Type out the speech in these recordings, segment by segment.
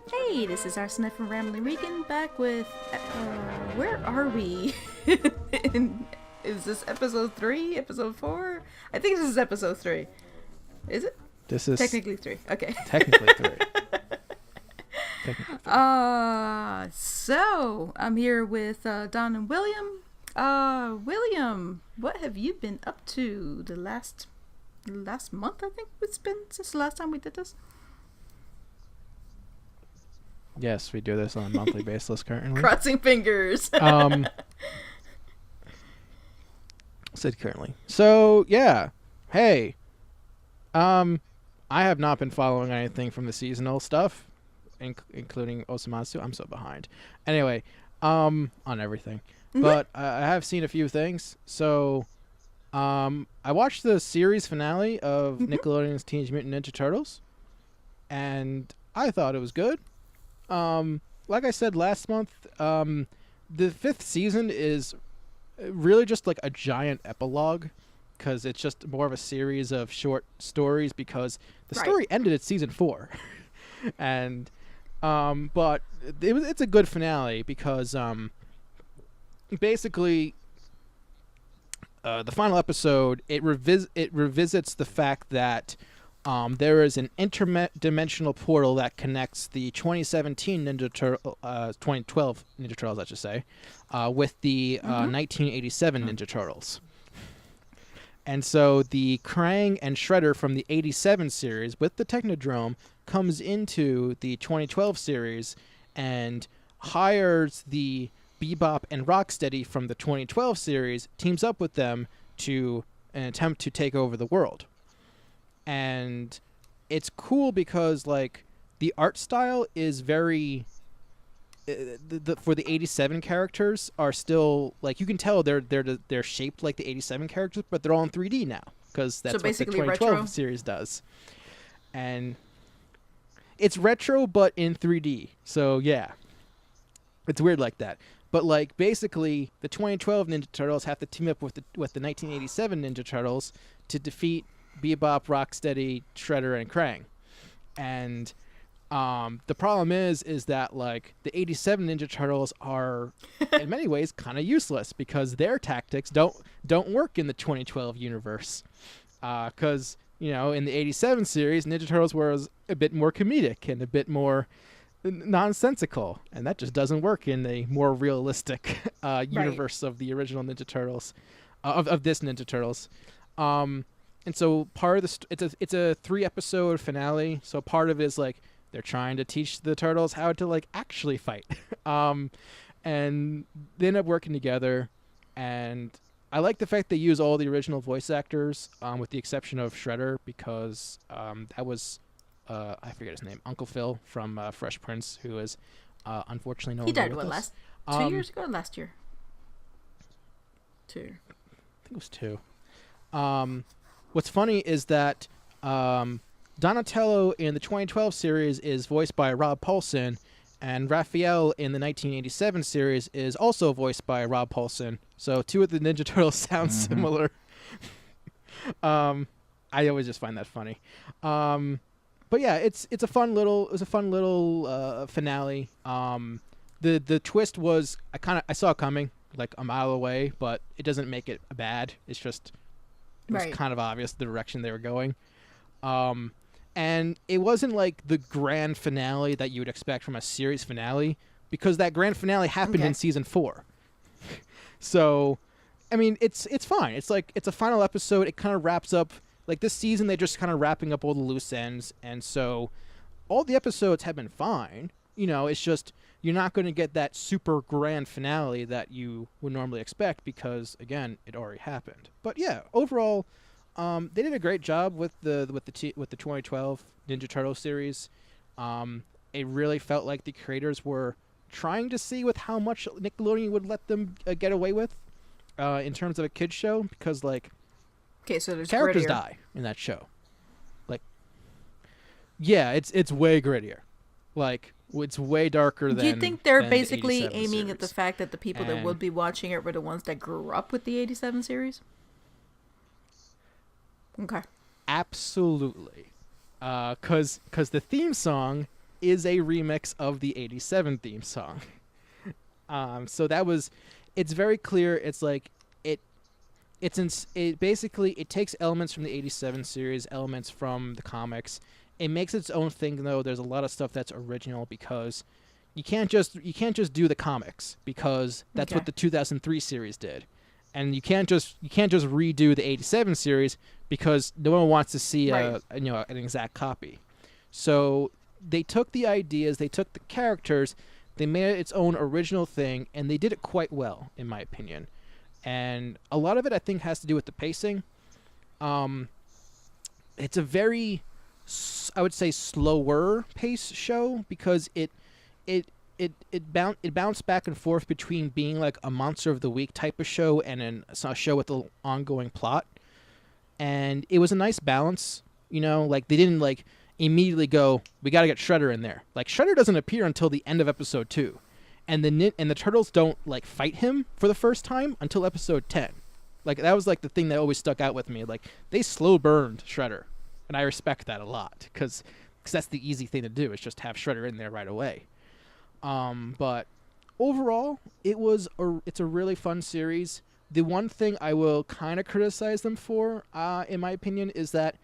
Hey, this is Arsenette from Rambling Regan back with, where are we? Is this episode 3? Episode 4? I think this is episode 3. Is it? This is technically 3. Okay. Technically 3. So I'm here with Don and William. William, what have you been up to the last month? I think it's been since the last time we did this. Yes, we do this on a monthly basis currently. Crossing fingers. Said currently. So yeah, hey, I have not been following anything from the seasonal stuff, including Osomatsu. I'm so behind. Anyway, on everything, but I have seen a few things. So, I watched the series finale of Nickelodeon's Teenage Mutant Ninja Turtles, and I thought it was good. Like I said last month, the 5th season is really just like a giant epilogue, because it's just more of a series of short stories, because the story ended at season 4. And but it's a good finale, because basically the final episode, it revisits the fact that there is an interdimensional portal that connects the 2017 2012 Ninja Turtles, I should say, with the 1987 Ninja Turtles. And so the Krang and Shredder from the 87 series with the Technodrome comes into the 2012 series and hires the Bebop and Rocksteady from the 2012 series, teams up with them to attempt to take over the world. And it's cool because, like, the art style is very for the 87 characters are still, like, you can tell they're shaped like the 87 characters, but they're all in 3D now, because that's what the 2012 retro series does. And it's retro but in 3D. So yeah, it's weird like that. But, like, basically the 2012 Ninja Turtles have to team up with the 1987 Ninja Turtles to defeat Bebop, Rocksteady, Shredder, and Krang. And the problem is that, like, the 87 Ninja Turtles are in many ways kind of useless, because their tactics don't work in the 2012 universe. Because, you know, in the 87 series, Ninja Turtles was a bit more comedic and a bit more nonsensical, and that just doesn't work in a more realistic universe of the original Ninja Turtles, of this Ninja Turtles. And so part of it's a 3-episode finale. So part of it is, like, they're trying to teach the turtles how to, like, actually fight. And they end up working together. And I like the fact they use all the original voice actors, with the exception of Shredder, because that was I forget his name, Uncle Phil from Fresh Prince, who is unfortunately no longer with us. He died 2 years ago or last year? 2. I think it was 2. What's funny is that Donatello in the 2012 series is voiced by Rob Paulsen, and Raphael in the 1987 series is also voiced by Rob Paulsen. So 2 of the Ninja Turtles sound similar. I always just find that funny. But yeah, it was a fun little finale. The twist was I saw it coming like a mile away, but it doesn't make it bad. It's just it was kind of obvious the direction they were going. And it wasn't like the grand finale that you would expect from a series finale, because that grand finale happened in season 4. So, I mean, it's fine. It's like, it's a final episode. It kind of wraps up, like, this season, they're just kind of wrapping up all the loose ends. And so all the episodes have been fine. You know, it's just, you're not going to get that super grand finale that you would normally expect, because, again, it already happened. But yeah, overall, they did a great job with the 2012 Ninja Turtle series. It really felt like the creators were trying to see with how much Nickelodeon would let them get away with in terms of a kids show, because like so there's characters grittier. die in that show. Like, yeah, it's way grittier. Like, it's way darker than. Do you think they're than basically the 87 aiming at the series. fact that the people that would be watching it were the ones that grew up with the 87 series? Okay. Absolutely. Because the theme song is a remix of the 87 theme song. So that was, it's very clear. It's like it basically it takes elements from the 87 series, elements from the comics. It makes its own thing though. There's a lot of stuff that's original because you can't just do the comics, because that's what the 2003 series did. And you can't just redo the 87 series because no one wants to see an exact copy. So they took the ideas, they took the characters, they made it its own original thing, and they did it quite well, in my opinion. And a lot of it, I think, has to do with the pacing. It's a very, I would say, slower pace show, because it bounced back and forth between being like a Monster of the Week type of show and a show with an ongoing plot. And it was a nice balance, like they didn't like immediately go, we got to get Shredder in there. Like, Shredder doesn't appear until the end of episode 2. And the turtles don't like fight him for the first time until episode 10. Like, that was like the thing that always stuck out with me. Like, they slow burned Shredder, and I respect that a lot, because that's the easy thing to do, is just have Shredder in there right away. But overall, it's a really fun series. The one thing I will kind of criticize them for, in my opinion, is that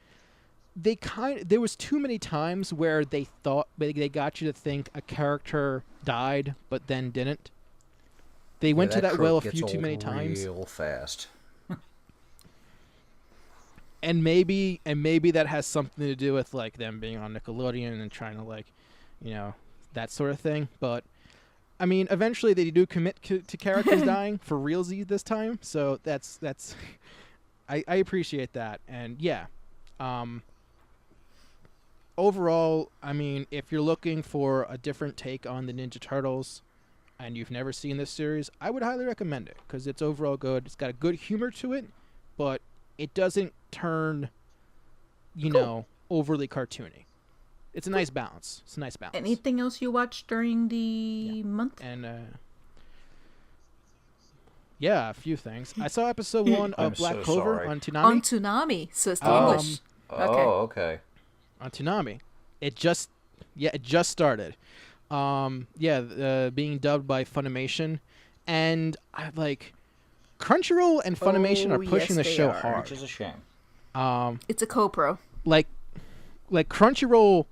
there was too many times where they got you to think a character died but then didn't. They went to that well a few too many times. Real fast. And maybe that has something to do with like them being on Nickelodeon and trying to like, that sort of thing. But I mean, eventually they do commit to characters dying for realsy this time. So that's I appreciate that. And yeah. Overall, I mean, if you're looking for a different take on the Ninja Turtles and you've never seen this series, I would highly recommend it, because it's overall good. It's got a good humor to it, but it doesn't turn, overly cartoony. It's a nice balance. Anything else you watched during the month? And, yeah, a few things. I saw episode 1 of Black Clover on Toonami. On Toonami, so it's the English. Okay. On Toonami. It just started. Being dubbed by Funimation, and I like Crunchyroll and Funimation are pushing the show hard, which is a shame. It's a co-pro. Like Crunchyroll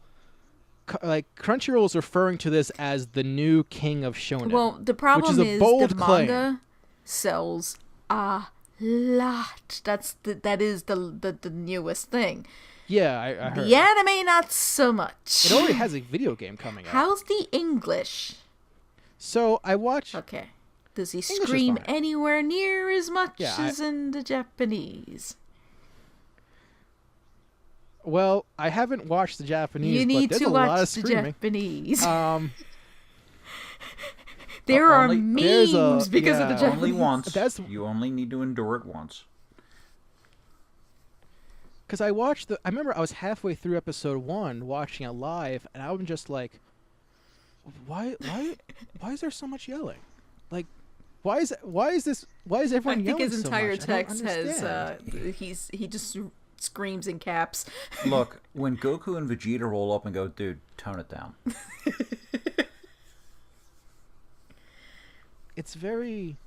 is referring to this as the new king of shonen. Well, the problem is the manga sells a lot. That is the newest thing. Yeah, I heard. The anime, not so much. It already has a video game coming out. How's the English? So I watched. Okay. Does he scream anywhere near as much as in the Japanese? Well, I haven't watched the Japanese. You need but to a watch lot of the screaming. There are memes because of the Japanese. Only once. You only need to endure it once. Because I remember I was halfway through episode 1 watching it live, and I'm just like, why is there so much yelling? Like, why is everyone yelling so much? I think his entire text has he just screams in caps. Look, when Goku and Vegeta roll up and go, dude, tone it down. It's very,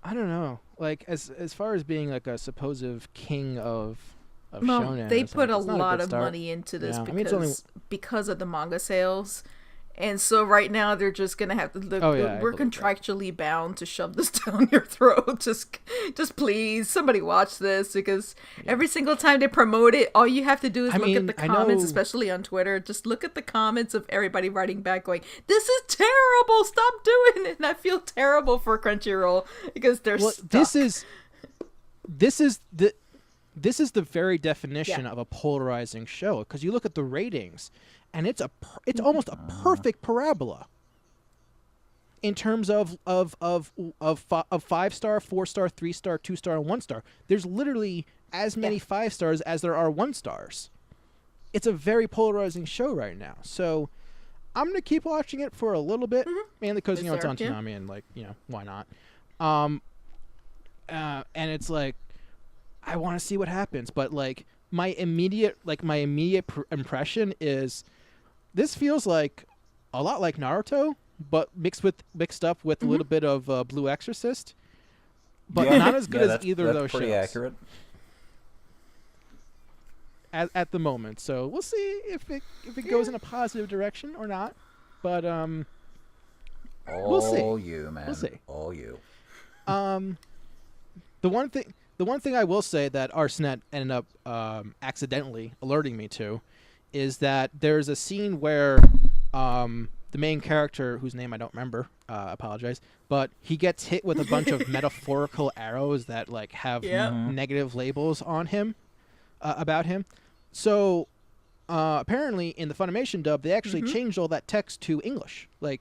I don't know, like as far as being like a supposed king of shonen. They put like, a lot of money into this because of the manga sales. And so right now they're just gonna have to. We're contractually bound to shove this down your throat. Just please, somebody watch this, because every single time they promote it, all you have to do is look at the comments, especially on Twitter. Just look at the comments of everybody writing back, going, "This is terrible. Stop doing it." And I feel terrible for Crunchyroll because they're stuck. This is the very definition of a polarizing show, because you look at the ratings. and it's almost a perfect parabola in terms of 5-star, 4-star, 3-star, 2-star, and 1-star. There's literally as many 5 stars as there are 1 stars. It's a very polarizing show right now. So I'm gonna keep watching it for a little bit, mainly because it's on Toonami and why not? And it's like I want to see what happens, but like my immediate impression is this feels like a lot like Naruto, but mixed up with a little bit of Blue Exorcist, but not as good as either of those shows. That's pretty accurate. At the moment, so we'll see if it goes in a positive direction or not. But we'll see. All you, man. We'll see. All you. The one thing I will say that Arsenette ended up accidentally alerting me to is that there's a scene where the main character, whose name I don't remember, apologize, but he gets hit with a bunch of metaphorical arrows that like have negative labels on him about him. So apparently in the Funimation dub, they actually changed all that text to English, like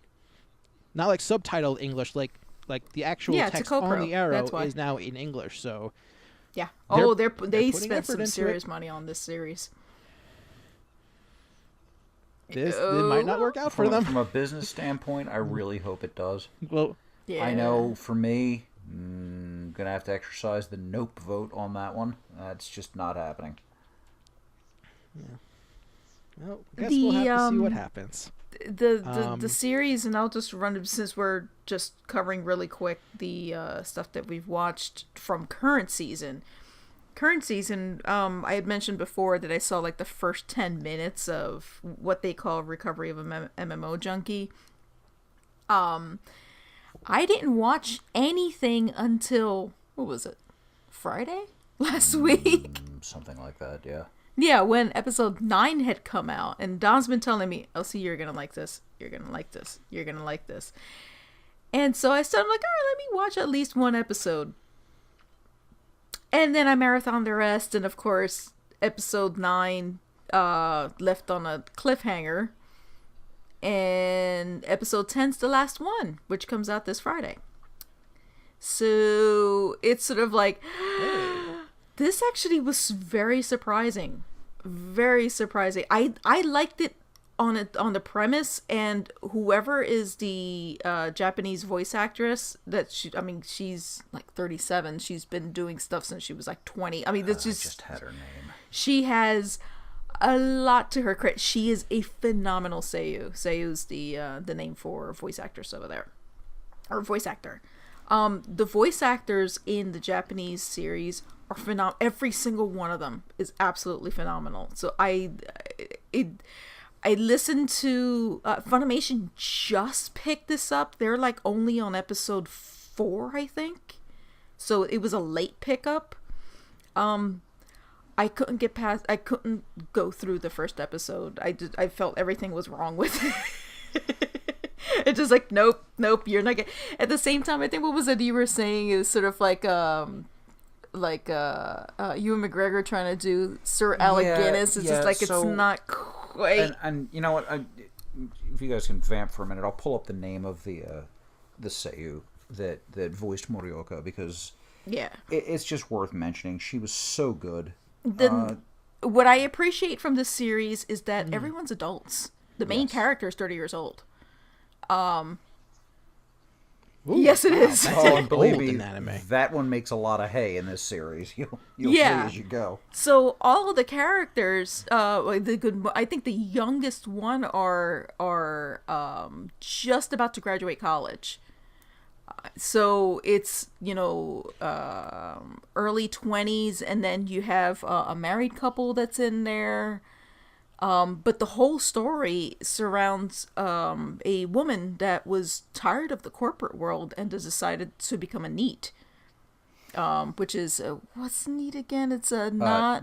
not like subtitled English, like the actual text on the arrow is now in English. So they spent some serious money on this series. It might not work out for them. From a business standpoint, I really hope it does. Well, I know for me, I'm gonna have to exercise the nope vote on that one. That's just not happening. Yeah. Well, I guess we'll have to see what happens. The series, and I'll just run it since we're just covering really quick the stuff that we've watched from current season. I had mentioned before that I saw like the first 10 minutes of what they call Recovery of a MMO Junkie. I didn't watch anything until, what was it, Friday? Last week? Something like that, yeah. Yeah, when episode 9 had come out, and Don's been telling me, oh, see, you're gonna like this, you're gonna like this, you're gonna like this. And so I started like, all right, let me watch at least one episode. And then I marathoned the rest, and of course, episode 9 left on a cliffhanger. And episode 10's the last one, which comes out this Friday. So it's sort of like, this actually was very surprising. Very surprising. I liked it on the premise, and whoever is the Japanese voice actress she's like 37. She's been doing stuff since she was like 20. I mean, this just had her name. She has a lot to her credit. She is a phenomenal seiyuu. Seiyu's the name for voice actress over there, or voice actor. The voice actors in the Japanese series are phenomenal. Every single one of them is absolutely phenomenal. So I listened to Funimation just picked this up. They're like only on episode 4, I think. So it was a late pickup. I couldn't go through the first episode. I felt everything was wrong with it. It's just like, nope, you're not getting. At the same time, I think what was it you were saying is sort of like Ewan McGregor trying to do Sir Alec Guinness. It's just like, it's not quite. And you know what? If you guys can vamp for a minute, I'll pull up the name of the seiyuu that voiced Morioka, because it's just worth mentioning. She was so good. What I appreciate from this series is that everyone's adults. The main character is 30 years old. Yes, it is. Oh, and believe me, that one makes a lot of hay in this series. You'll see as you go. So all of the characters, I think the youngest one are just about to graduate college. So it's, early 20s, and then you have a married couple that's in there. But the whole story surrounds a woman that was tired of the corporate world and has decided to become a NEET, which is what's NEET again? It's a not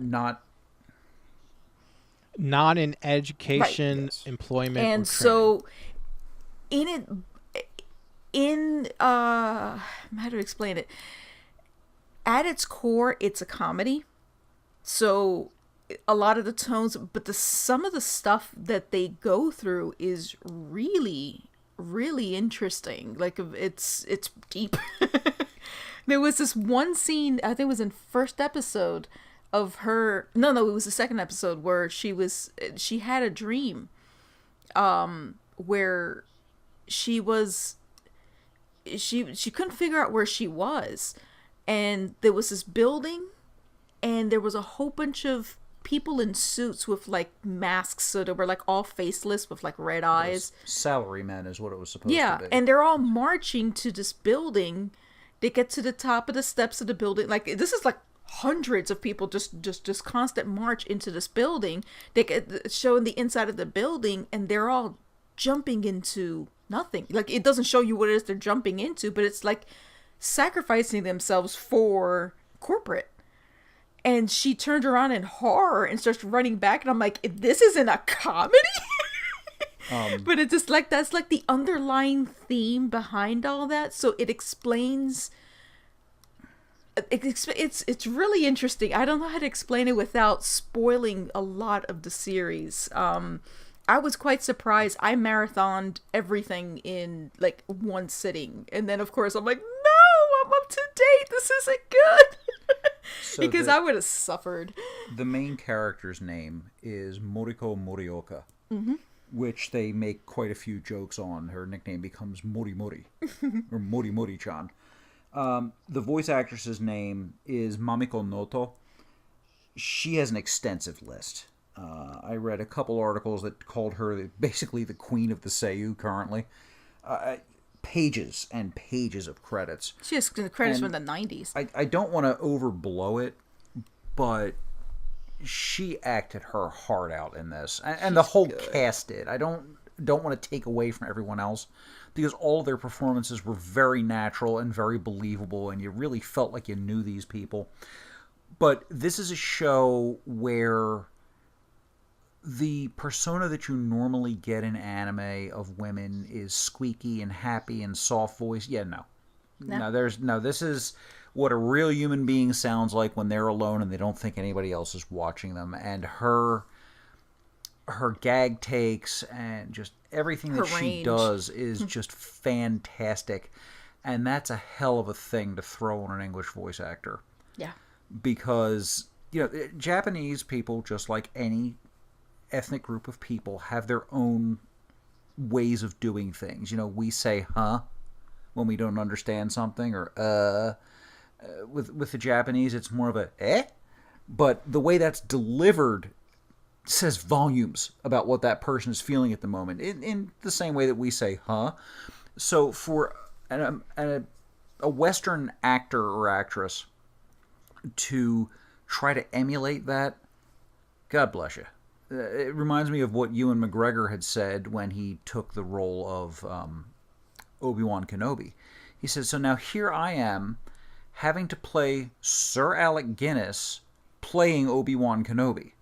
in education, employment, and or so how to explain it? At its core, it's a comedy. So a lot of the tones, but some of the stuff that they go through is really, really interesting. Like, it's deep. There was this one scene, I think it was in first episode of her. No, it was the second episode where she had a dream, where she couldn't figure out where she was, and there was this building, and there was a whole bunch of people in suits with like masks, so they were like all faceless with like red eyes. Salarymen is what it was supposed to be. Yeah, and they're all marching to this building. They get to the top of the steps of the building. Like, this is like hundreds of people just constant march into this building. They get showing the inside of the building, and they're all jumping into nothing. Like, it doesn't show you what it is they're jumping into, but it's like sacrificing themselves for corporate. And she turned around in horror and starts running back, and I'm like, this isn't a comedy? But it's just like, that's like the underlying theme behind all that. So it explains, it's really interesting. I don't know how to explain it without spoiling a lot of the series. I was quite surprised. I marathoned everything in like one sitting. And then of course I'm like, no, I'm up to date. This isn't good. So because I would have suffered. The main character's name is Moriko Morioka. Mm-hmm. Which they make quite a few jokes on. Her nickname becomes Mori Mori, or Mori Mori-chan. The voice actress's name is Mamiko Noto. She has an extensive list. I read a couple articles that called her basically the queen of the seiyuu currently. Pages and pages of credits. She has credits from the 90s. I don't want to overblow it, but she acted her heart out in this, and the whole cast did. I don't want to take away from everyone else, because all of their performances were very natural and very believable, and you really felt like you knew these people. But this is a show where the persona that you normally get in anime of women is squeaky and happy and soft voice. Yeah, no. This is what a real human being sounds like when they're alone and they don't think anybody else is watching them. And her gag takes and just everything that she does is just fantastic. And that's a hell of a thing to throw on an English voice actor. Yeah. Because, Japanese people, just like any ethnic group of people, have their own ways of doing things. We say, huh, when we don't understand something, or, with the Japanese, it's more of a eh, but the way that's delivered says volumes about what that person is feeling at the moment, in the same way that we say huh. So for a Western actor or actress to try to emulate that, God bless you. It reminds me of what Ewan McGregor had said when he took the role of Obi-Wan Kenobi. He said, so now here I am having to play Sir Alec Guinness playing Obi-Wan Kenobi.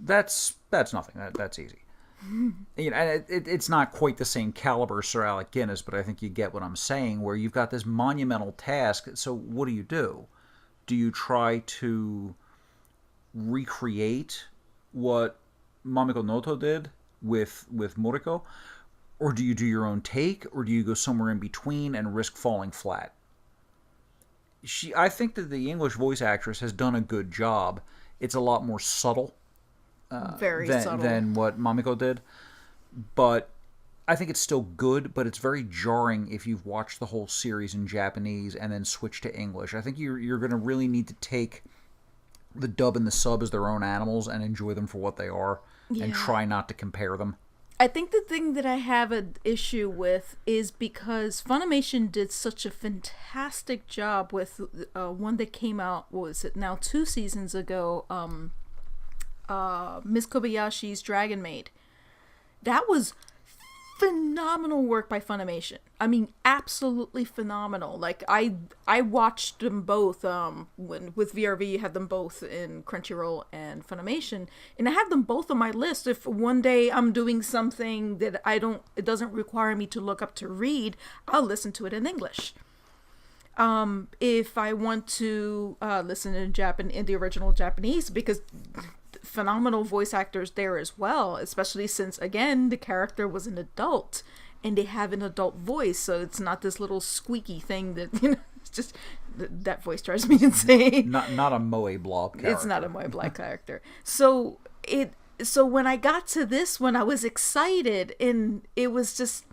That's nothing. That's easy. And it's not quite the same caliber as Sir Alec Guinness, but I think you get what I'm saying, where you've got this monumental task. So what do? Do you try to recreate what Mamiko Noto did with Moriko? Or do you do your own take? Or do you go somewhere in between and risk falling flat? I think that the English voice actress has done a good job. It's a lot more subtle. Subtle. Than what Mamiko did. But I think it's still good, but it's very jarring if you've watched the whole series in Japanese and then switch to English. I think you're going to really need to take the dub and the sub as their own animals and enjoy them for what they are, and try not to compare them. I think the thing that I have an issue with is because Funimation did such a fantastic job with one that came out, what was it now, 2 seasons ago, Miss Kobayashi's Dragon Maid. That was phenomenal work by Funimation. I mean, absolutely phenomenal. Like, I watched them both, with VRV, you have them both in Crunchyroll and Funimation, and I have them both on my list. If one day I'm doing something that it doesn't require me to look up to read, I'll listen to it in English. if I want to listen in the original Japanese, because phenomenal voice actors there as well, especially since, again, the character was an adult and they have an adult voice, so it's not this little squeaky thing that, it's just, that voice drives me insane. Not a Moe Blob character. It's not a Moe Blob character. So when I got to this one, I was excited, and it was just,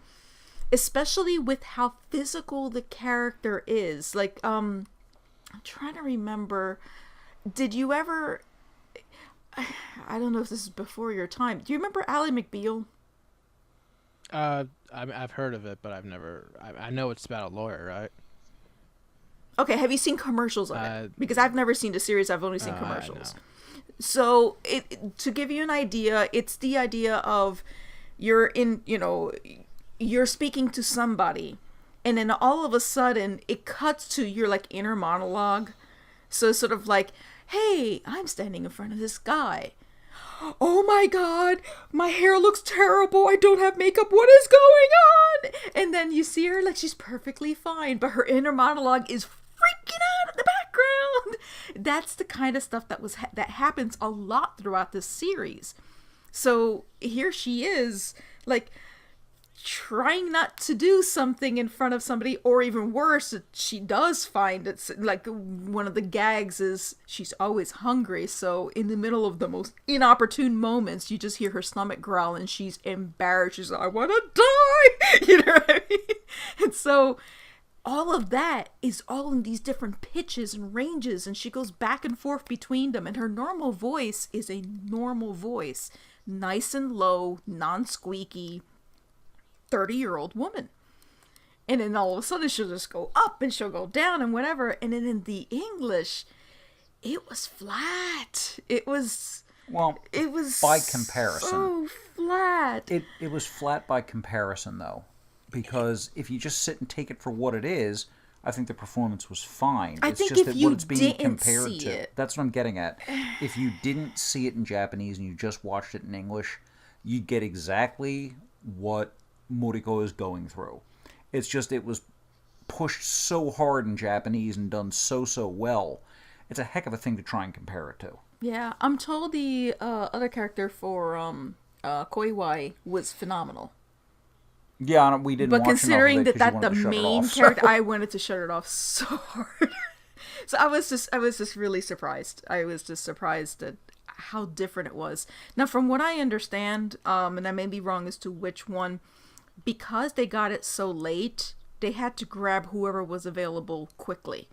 especially with how physical the character is. Like, I'm trying to remember, did you ever, I don't know if this is before your time, do you remember Ally McBeal? I've heard of it, but I've never, I know it's about a lawyer, right? Okay, have you seen commercials of it? Because I've never seen the series, I've only seen commercials. So, to give you an idea, it's the idea of you're speaking to somebody, and then all of a sudden it cuts to your like inner monologue. So it's sort of like, hey, I'm standing in front of this guy. Oh my god, my hair looks terrible. I don't have makeup. What is going on? And then you see her like she's perfectly fine, but her inner monologue is freaking out in the background. That's the kind of stuff that happens a lot throughout this series. So here she is, like, trying not to do something in front of somebody, or even worse, she does find it's like one of the gags is she's always hungry, so in the middle of the most inopportune moments you just hear her stomach growl and she's embarrassed. She's like, I want to die. You know what I mean? And so all of that is all in these different pitches and ranges, and she goes back and forth between them, and her normal voice is a normal voice, nice and low, non-squeaky 30-year-old woman. And then all of a sudden she'll just go up and she'll go down and whatever. And then in the English, it was flat. It was by comparison. So flat. It was flat by comparison, though, because if you just sit and take it for what it is, I think the performance was fine. I think if you didn't see it, that's what I'm getting at. If you didn't see it in Japanese and you just watched it in English, you'd get exactly what Moriko is going through. It's just it was pushed so hard in Japanese and done so well. It's a heck of a thing to try and compare it to. Yeah, I'm told the other character for Koiwai was phenomenal. Yeah, we didn't. But watch considering enough of it that the main character, so. I wanted to shut it off so hard. So I was just really surprised. I was just surprised at how different it was. Now, from what I understand, and I may be wrong as to which one, because they got it so late, they had to grab whoever was available quickly.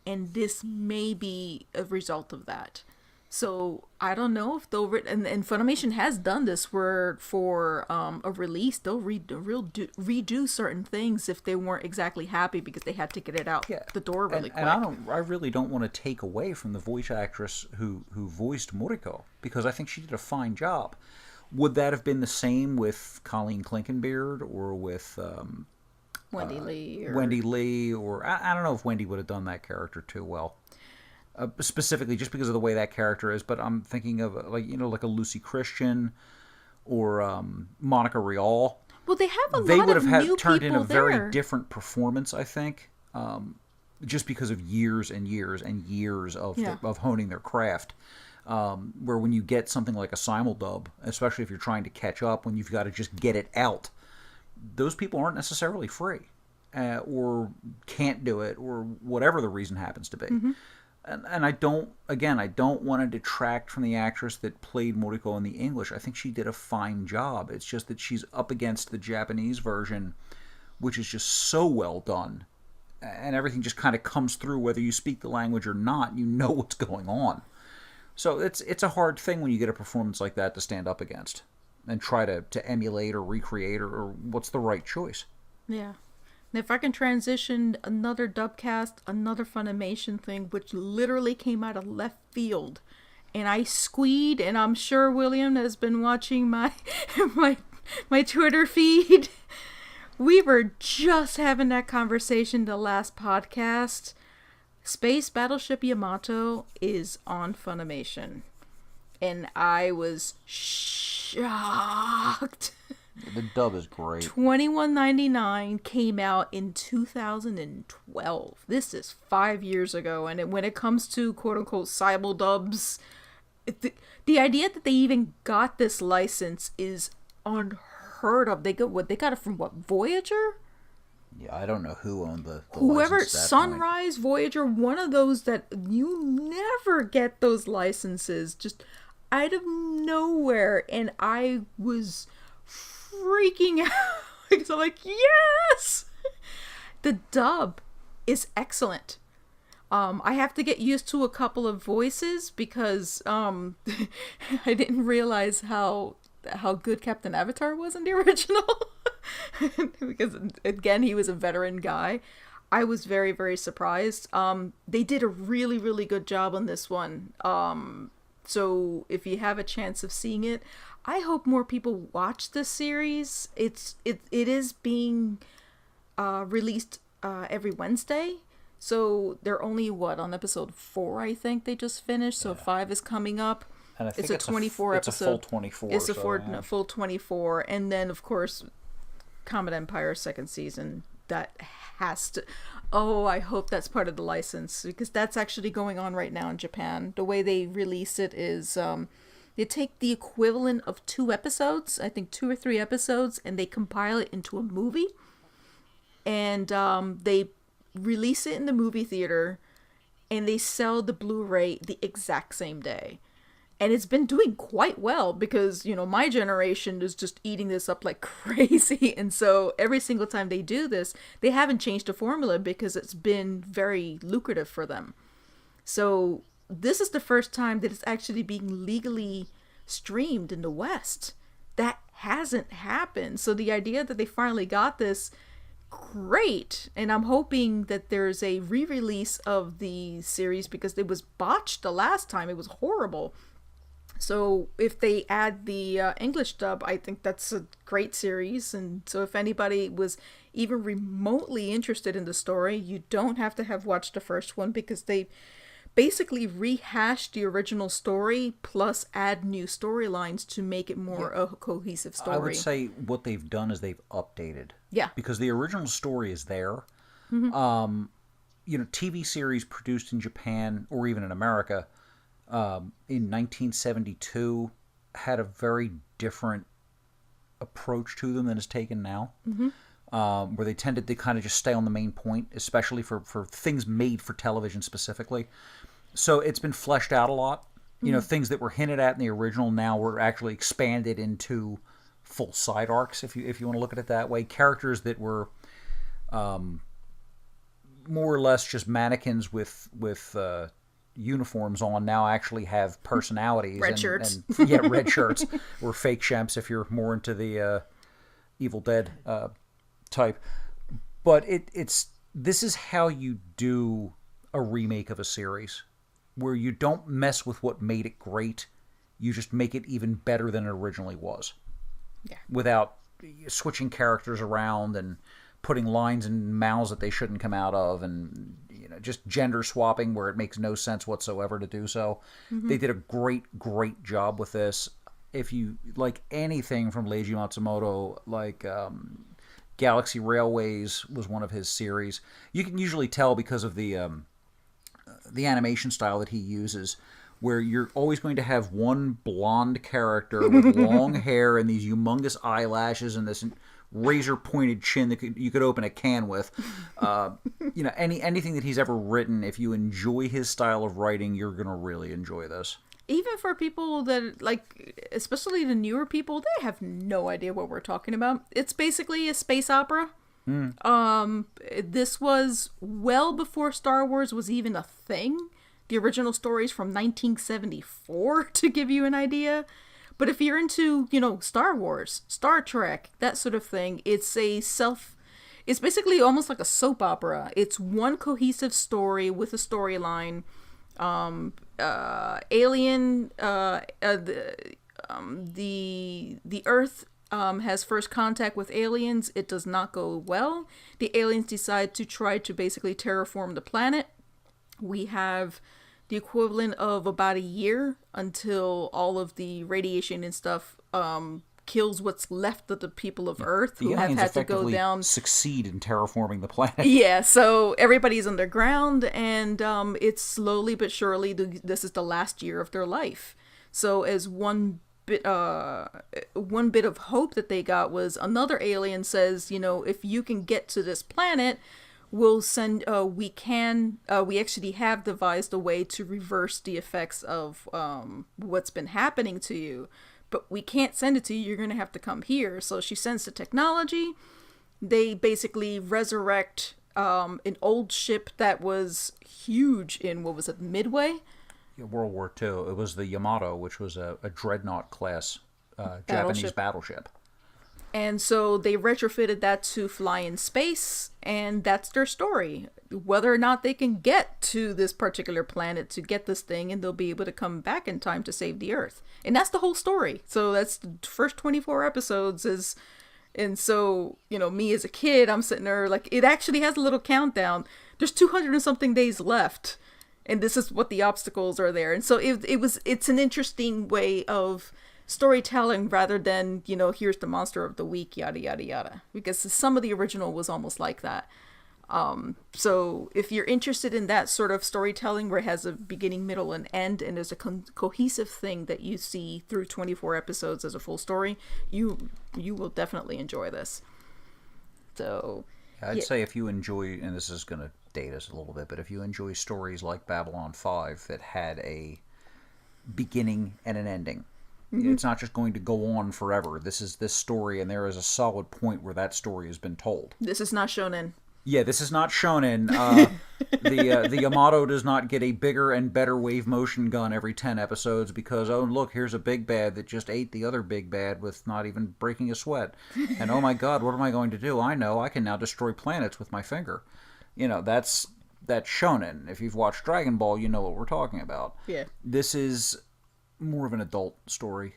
And this may be a result of that. So I don't know if they'll... And Funimation has done this where for a release, they'll redo certain things if they weren't exactly happy because they had to get it out the door really quick. And I really don't want to take away from the voice actress who voiced Moriko, because I think she did a fine job. Would that have been the same with Colleen Clinkenbeard or with Wendy Lee? Wendy Lee, or I don't know if Wendy would have done that character too well. Specifically, just because of the way that character is, but I'm thinking of like a Lucy Christian or Monica Rial. Well, they have a lot of new people there. They would have turned in a very different performance, I think, just because of years and years and years of honing their craft. Where when you get something like a simul-dub, especially if you're trying to catch up, when you've got to just get it out, those people aren't necessarily free or can't do it, or whatever the reason happens to be. Mm-hmm. And I don't want to detract from the actress that played Moriko in the English. I think she did a fine job. It's just that she's up against the Japanese version, which is just so well done. And everything just kind of comes through whether you speak the language or not. You know what's going on. So it's a hard thing when you get a performance like that to stand up against and try to emulate or recreate or what's the right choice. Yeah. And if I can transition another dubcast, another Funimation thing, which literally came out of left field, and I squeed, and I'm sure William has been watching my my Twitter feed. We were just having that conversation the last podcast. Space Battleship Yamato is on Funimation. And I was shocked. The dub is great. $21.99 came out in 2012. This is 5 years ago, and when it comes to quote-unquote simul-dubs, the idea that they even got this license is unheard of. They got it from what, Voyager? Yeah, I don't know who owned the whoever, license at that Sunrise, point. Voyager, one of those that you never get those licenses just out of nowhere, and I was freaking out because I'm like, yes! The dub is excellent. I have to get used to a couple of voices because I didn't realize how good Captain Avatar was in the original. Because again, he was a veteran guy. I was very, very surprised. They did a really, really good job on this one. So if you have a chance of seeing it, I hope more people watch this series. It is being released every Wednesday. So they're only on episode 4, I think they just finished. So 5 is coming up. And I think it's a 24 episode. It's a full 24. It's a full 24, and then of course, Comet Empire second season. That has to. Oh, I hope that's part of the license because that's actually going on right now in Japan. The way they release it is, they take the equivalent of 2 episodes, I think 2 or 3 episodes, and they compile it into a movie, and they release it in the movie theater, and they sell the Blu-ray the exact same day. And it's been doing quite well because, my generation is just eating this up like crazy. And so every single time they do this, they haven't changed the formula because it's been very lucrative for them. So this is the first time that it's actually being legally streamed in the West. That hasn't happened. So the idea that they finally got this, great. And I'm hoping that there's a re-release of the series because it was botched the last time. It was horrible. So if they add the English dub, I think that's a great series. And so if anybody was even remotely interested in the story, you don't have to have watched the first one because they basically rehashed the original story plus add new storylines to make it more a cohesive story. I would say what they've done is they've updated. Yeah. Because the original story is there. Mm-hmm. TV series produced in Japan or even in America in 1972 had a very different approach to them than is taken now, where they tended to kind of just stay on the main point, especially for things made for television specifically. So it's been fleshed out a lot. Things that were hinted at in the original now were actually expanded into full side arcs, if you want to look at it that way. Characters that were more or less just mannequins with uniforms on now actually have personalities. Red shirts. Red shirts. Or fake shemps if you're more into the Evil Dead type. But this is how you do a remake of a series, where you don't mess with what made it great. You just make it even better than it originally was. Yeah. Without switching characters around and putting lines in mouths that they shouldn't come out of, and just gender swapping where it makes no sense whatsoever to do so. Mm-hmm. They did a great job with this. If you like anything from Leiji Matsumoto, like Galaxy Railways was one of his series. You can usually tell because of the animation style that he uses, where you're always going to have one blonde character with long hair and these humongous eyelashes and this razor-pointed chin that you could open a can with. Anything that he's ever written, if you enjoy his style of writing, you're going to really enjoy this. Even for people that, like, especially the newer people, they have no idea what we're talking about. It's basically a space opera. This was well before Star Wars was even a thing. The original story's from 1974, to give you an idea. But if you're into, Star Wars, Star Trek, that sort of thing, it's basically almost like a soap opera. It's one cohesive story with a storyline. The Earth has first contact with aliens. It does not go well. The aliens decide to try to basically terraform the planet. We have the equivalent of about a year until all of the radiation and stuff kills what's left of the people of Earth who the have aliens had to go effectively down. succeed in terraforming the planet. Yeah, so everybody's underground, and it's slowly but surely this is the last year of their life. So as one bit of hope that they got was another alien says, if you can get to this planet, we'll send. We actually have devised a way to reverse the effects of what's been happening to you, but we can't send it to you. You're gonna have to come here. So she sends the technology. They basically resurrect an old ship that was huge in, what was it, Midway? World War II. It was the Yamato, which was a dreadnought class Japanese battleship. And so they retrofitted that to fly in space, and that's their story. Whether or not they can get to this particular planet to get this thing, and they'll be able to come back in time to save the Earth. And that's the whole story. So that's the first 24 episodes is... And so, me as a kid, I'm sitting there, like, it actually has a little countdown. There's 200 and something days left. And this is what the obstacles are there. And so it's an interesting way of storytelling rather than, here's the monster of the week, yada, yada, yada. Because some of the original was almost like that. So if you're interested in that sort of storytelling where it has a beginning, middle, and end, and there's a cohesive thing that you see through 24 episodes as a full story, you will definitely enjoy this. So I'd say if you enjoy, and this is going to date us a little bit, but if you enjoy stories like Babylon 5 that had a beginning and an ending, it's not just going to go on forever. This is this story, and there is a solid point where that story has been told. This is not shonen. Yeah, this is not shonen. The Yamato does not get a bigger and better wave motion gun every 10 episodes because, oh, look, here's a big bad that just ate the other big bad with not even breaking a sweat. And, oh, my God, what am I going to do? I know, I can now destroy planets with my finger. That's shonen. If you've watched Dragon Ball, you know what we're talking about. Yeah. This is more of an adult story.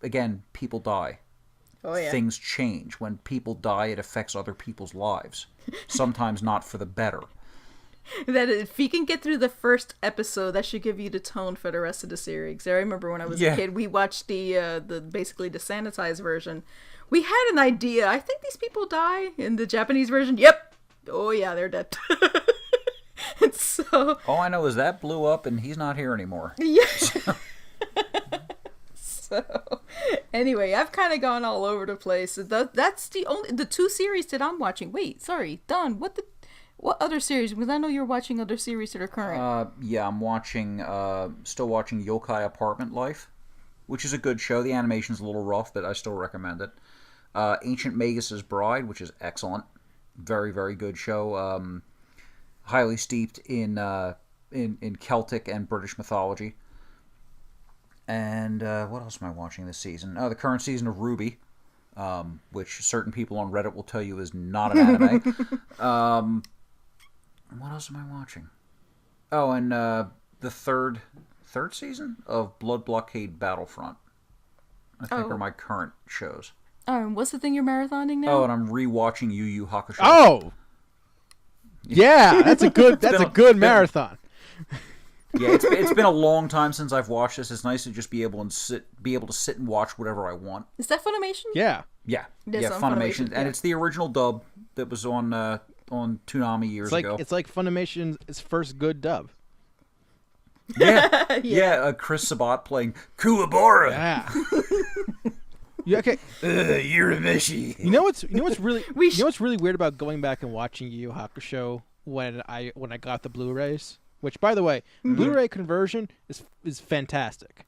Again, people die. Oh, yeah. Things change. When people die, it affects other people's lives. Sometimes not for the better. That if you can get through the first episode, that should give you the tone for the rest of the series. I remember when I was a kid, we watched the basically the sanitized version. We had an idea. I think these people die in the Japanese version. Yep. Oh yeah, they're dead. And so all I know is that blew up, and he's not here anymore. Yeah. So, anyway, I've kind of gone all over the place. That's the two series that I'm watching. Wait, sorry, Don. What other series? Because I know you're watching other series that are current. Yeah, I'm still watching Yokai Apartment Life, which is a good show. The animation's a little rough, but I still recommend it. Ancient Magus's Bride, which is excellent, very very good show. Highly steeped in Celtic and British mythology. And what else am I watching this season? Oh, the current season of Ruby, which certain people on Reddit will tell you is not an anime. What else am I watching? Oh, and the third season of Blood Blockade Battlefront, I think are my current shows. Oh, and what's the thing you're marathoning now? Oh, and I'm rewatching Yu Yu Hakusho. Oh! Yeah, that's a good marathon. Yeah, it's been a long time since I've watched this. It's nice to just be able to sit and watch whatever I want. Is that Funimation? Yeah. Yeah, Funimation. And it's the original dub that was on Toonami years ago. It's like Funimation's first good dub. Yeah, yeah. Chris Sabat playing Kuwabara. Yeah. Okay. Urameshi. You know what's really weird about going back and watching Yu Yu Hakusho when I got the Blu-rays? Which, by the way, Blu-ray conversion is fantastic.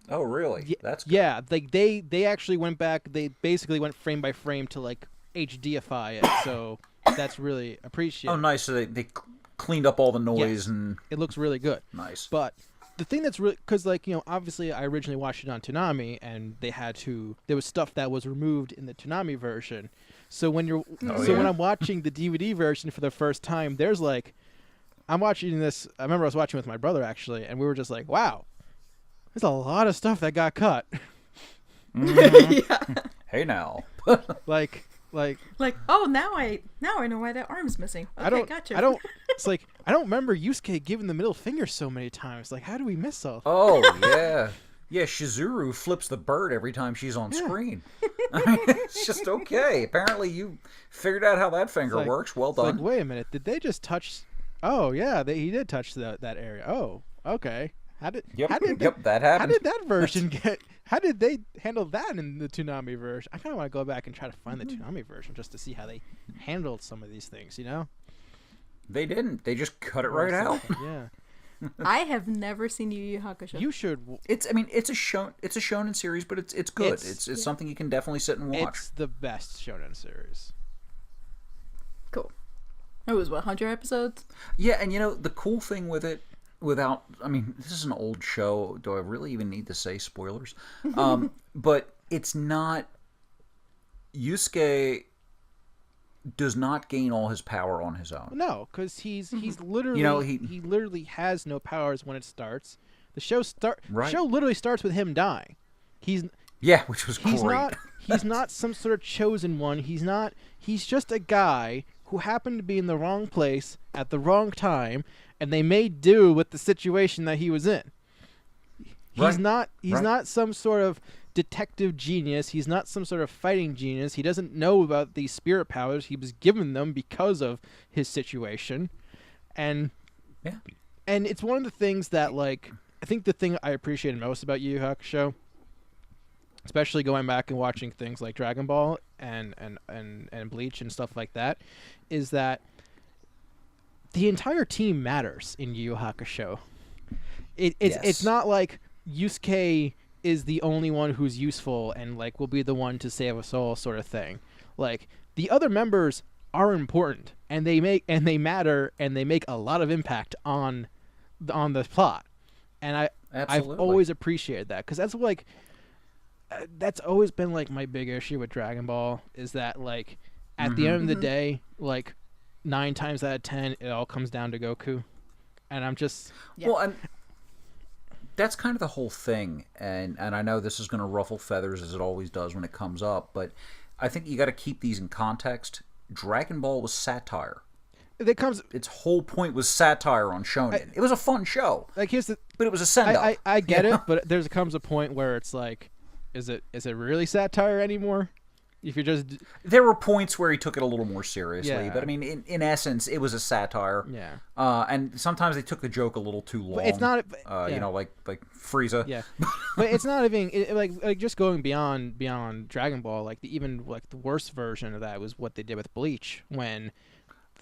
Oh, really? That's good. Yeah. Like they actually went back. They basically went frame by frame to like HDify it. So that's really appreciated. Oh, nice. So they cleaned up all the noise and it looks really good. Nice. But the thing that's really because obviously I originally watched it on Toonami and there was stuff that was removed in the Toonami version. So when when I'm watching the DVD version for the first time, there's like. I'm watching this. I remember I was watching with my brother actually, and we were just like, "Wow, there's a lot of stuff that got cut." Mm-hmm. Yeah. Hey now. like. Oh, now I know why that arm's missing. Okay, gotcha. It's like I don't remember Yusuke giving the middle finger so many times. Like, how do we miss all? Oh yeah. Yeah, Shizuru flips the bird every time she's on screen. I mean, it's just okay. Apparently you figured out how that finger works. Well done. Like, wait a minute. Did they just touch... Oh, yeah, he did touch that area. Oh, okay. That happened. How did that version get... How did they handle that in the Toonami version? I kind of want to go back and try to find the Toonami version just to see how they handled some of these things, you know? They didn't. They just cut it right out. Yeah. I have never seen Yu Yu Hakusho. You should. It's a shonen series, but it's good. It's something you can definitely sit and watch. It's the best shonen series. Cool. It was 100 episodes? Yeah, and the cool thing with it, this is an old show. Do I really even need to say spoilers? But it's not. Yusuke does not gain all his power on his own. No, because he's literally he literally has no powers when it starts. The show show literally starts with him dying. Which was great. He's not some sort of chosen one. He's just a guy who happened to be in the wrong place at the wrong time, and they made do with the situation that he was in. He's not some sort of detective genius. He's not some sort of fighting genius. He doesn't know about these spirit powers. He was given them because of his situation. And it's one of the things that, like, I think the thing I appreciated most about Yu Yu Hakusho, especially going back and watching things like Dragon Ball and Bleach and stuff like that, is that the entire team matters in Yu Yu Hakusho. It's not like Yusuke is the only one who's useful and like will be the one to save us all, sort of thing. Like, the other members are important and they matter and they make a lot of impact on the plot. And I've always appreciated that, because that's like that's always been like my big issue with Dragon Ball, is that like at the end of the day, like 9 times out of 10 it all comes down to Goku, and I'm just and that's kind of the whole thing, and I know this is going to ruffle feathers as it always does when it comes up, but I think you got to keep these in context. Dragon Ball was satire. Its whole point was satire on shonen. It was a fun show. Like, but it was a send-up. I get it, but there comes a point where it's like, is it really satire anymore? If you're just... There were points where he took it a little more seriously, but I mean, in essence, it was a satire. Yeah. And sometimes they took the joke a little too long. But it's not... like Frieza. Yeah. But it's not even... like just going beyond Dragon Ball, like even the worst version of that was what they did with Bleach, when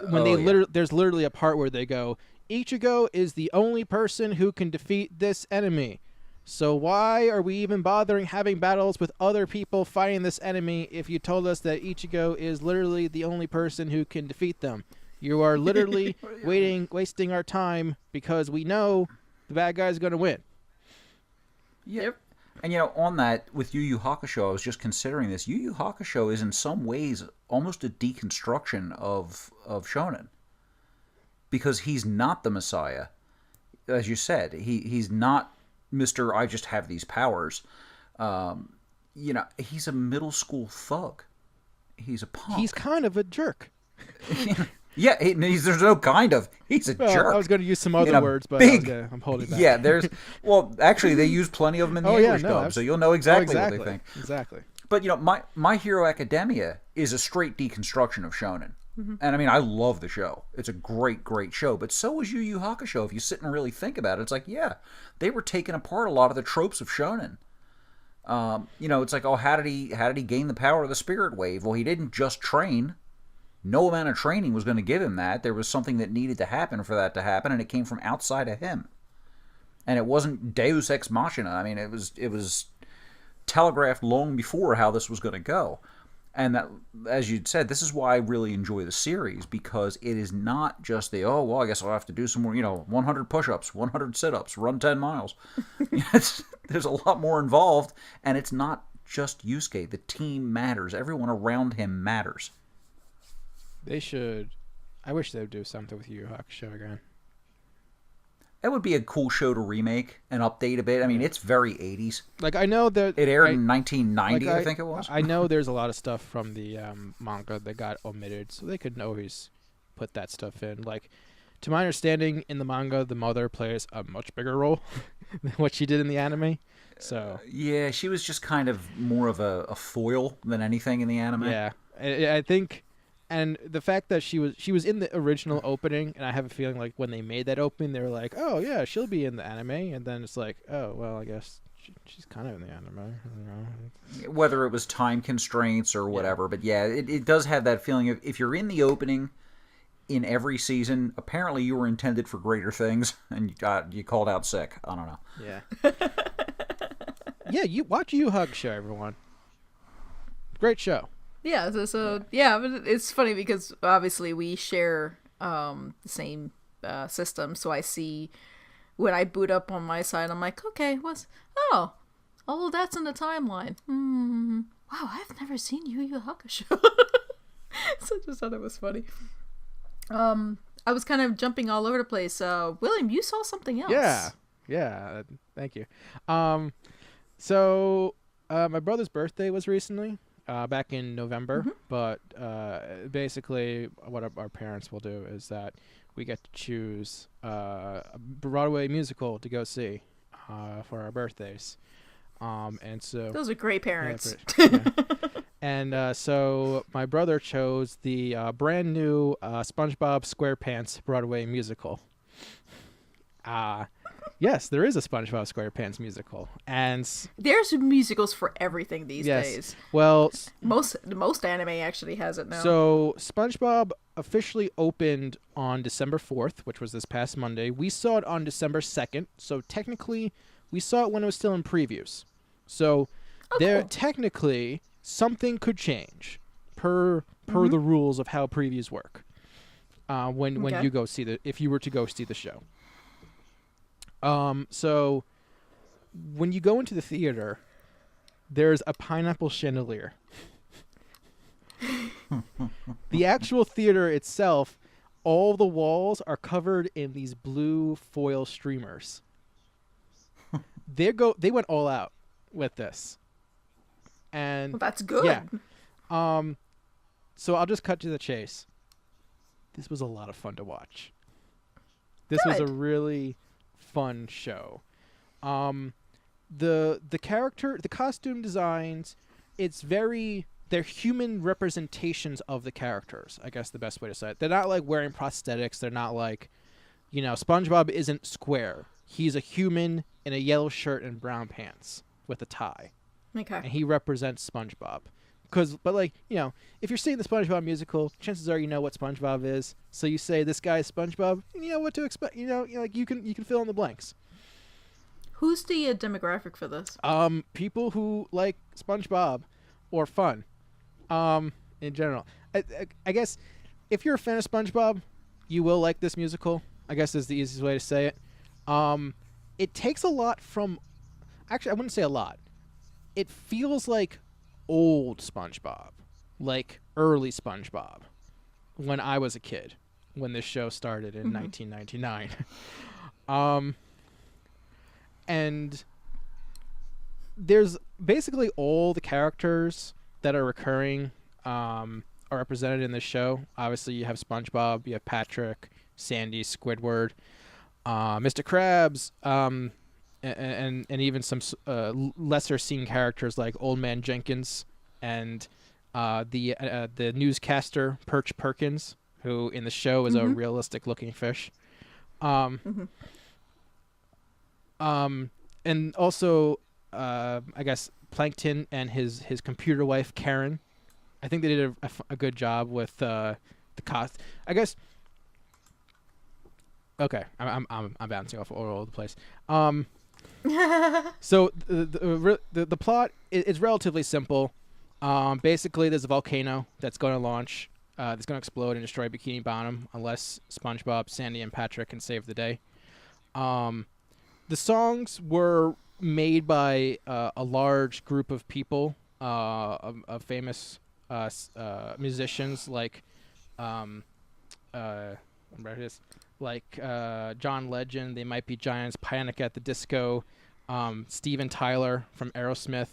there's literally a part where they go, Ichigo is the only person who can defeat this enemy. So why are we even bothering having battles with other people fighting this enemy if you told us that Ichigo is literally the only person who can defeat them? You are literally wasting our time, because we know the bad guy's going to win. Yep. And on that, with Yu Yu Hakusho, I was just considering this. Yu Yu Hakusho is in some ways almost a deconstruction of shonen, because he's not the Messiah. As you said, he's not Mr. I just have these powers. He's a middle school thug. He's a punk. He's kind of a jerk. Yeah, there's no kind of. He's a jerk. I was going to use some other words, but I'm holding back. Yeah, actually, they use plenty of them in the English dub, so you'll know exactly what they think. Exactly. But, My Hero Academia is a straight deconstruction of shonen. Mm-hmm. And, I mean, I love the show. It's a great, great show. But so is Yu Yu Hakusho. If you sit and really think about it, it's like, yeah, they were taking apart a lot of the tropes of shonen. It's like, how did he gain the power of the spirit wave? Well, he didn't just train. No amount of training was going to give him that. There was something that needed to happen for that to happen, and it came from outside of him. And it wasn't Deus Ex Machina. I mean, it was telegraphed long before how this was going to go. And that, as you'd said, this is why I really enjoy the series, because it is not just I guess I'll have to do some more, 100 push-ups, 100 sit-ups, run 10 miles. There's a lot more involved, and it's not just Yusuke. The team matters. Everyone around him matters. They should. I wish they would do something with Yu Yu Hakusho again. That would be a cool show to remake and update a bit. I mean, it's very 80s. Like, I know that... It aired in 1990, I think it was. I know there's a lot of stuff from the manga that got omitted, so they could always put that stuff in. Like, to my understanding, in the manga, the mother plays a much bigger role than what she did in the anime. So yeah, she was just kind of more of a foil than anything in the anime. yeah, I think, and the fact that she was in the original opening, and I have a feeling like when they made that opening, they were like, oh yeah, she'll be in the anime, and then it's like, oh well, I guess she's kind of in the anime. I don't know. Whether it was time constraints or whatever, but yeah, it does have that feeling of if you're in the opening in every season, apparently you were intended for greater things, and you called out sick. I don't know. Yeah. Yeah, you watch Yu Hakusho, everyone. Great show. Yeah, so yeah, but it's funny because obviously we share the same system, so I see when I boot up on my side, I'm like, okay, all of that's in the timeline. Wow, I've never seen Yu Yu Hakusho. So I just thought it was funny. I was kind of jumping all over the place. William, you saw something else. Yeah. Thank you. So my brother's birthday was recently, back in November. But basically, what our parents will do is that we get to choose a Broadway musical to go see for our birthdays. And so those are great parents. Yeah. And so my brother chose the brand new SpongeBob SquarePants Broadway musical. Yes, there is a SpongeBob SquarePants musical, and there's musicals for everything these days. Well, most anime actually has it now. So SpongeBob officially opened on December 4th, which was this past Monday. We saw it on December 2nd, so technically we saw it when it was still in previews. So there technically something could change per the rules of how previews work. When you go see if you were to go see the show. So when you go into the theater, there's a pineapple chandelier. The actual theater itself, all the walls are covered in these blue foil streamers. They went all out with this. And that's good. Yeah. So I'll just cut to the chase. This was a lot of fun to watch. This was a really fun show. The costume designs, they're human representations of the characters, I guess the best way to say it. They're not like wearing prosthetics. They're not like, SpongeBob isn't square. He's a human in a yellow shirt and brown pants with a tie. Okay. And he represents SpongeBob. If you're seeing the SpongeBob musical, chances are you know what SpongeBob is. So you say this guy is SpongeBob, and you know what to expect. You can fill in the blanks. Who's the demographic for this? People who like SpongeBob or fun, in general. I guess if you're a fan of SpongeBob, you will like this musical. I guess is the easiest way to say it. It takes a lot from. Actually, I wouldn't say a lot. It feels like old SpongeBob, like early SpongeBob, when I was a kid, when this show started in 1999. And there's basically all the characters that are recurring are represented in this show. Obviously, you have SpongeBob, you have Patrick, Sandy, Squidward, Mr. Krabs, and even some lesser seen characters like Old Man Jenkins and the newscaster Perch Perkins, who in the show is a realistic looking fish. And also I guess Plankton and his computer wife Karen. I think they did a good job with the cost. I guess. Okay, I'm bouncing off all over the place. So the plot is relatively simple. Basically, there's a volcano that's going to launch. That's going to explode and destroy Bikini Bottom unless SpongeBob, Sandy, and Patrick can save the day. The songs were made by a large group of people, of famous musicians like John Legend, They Might Be Giants, Panic at the Disco, Steven Tyler from Aerosmith,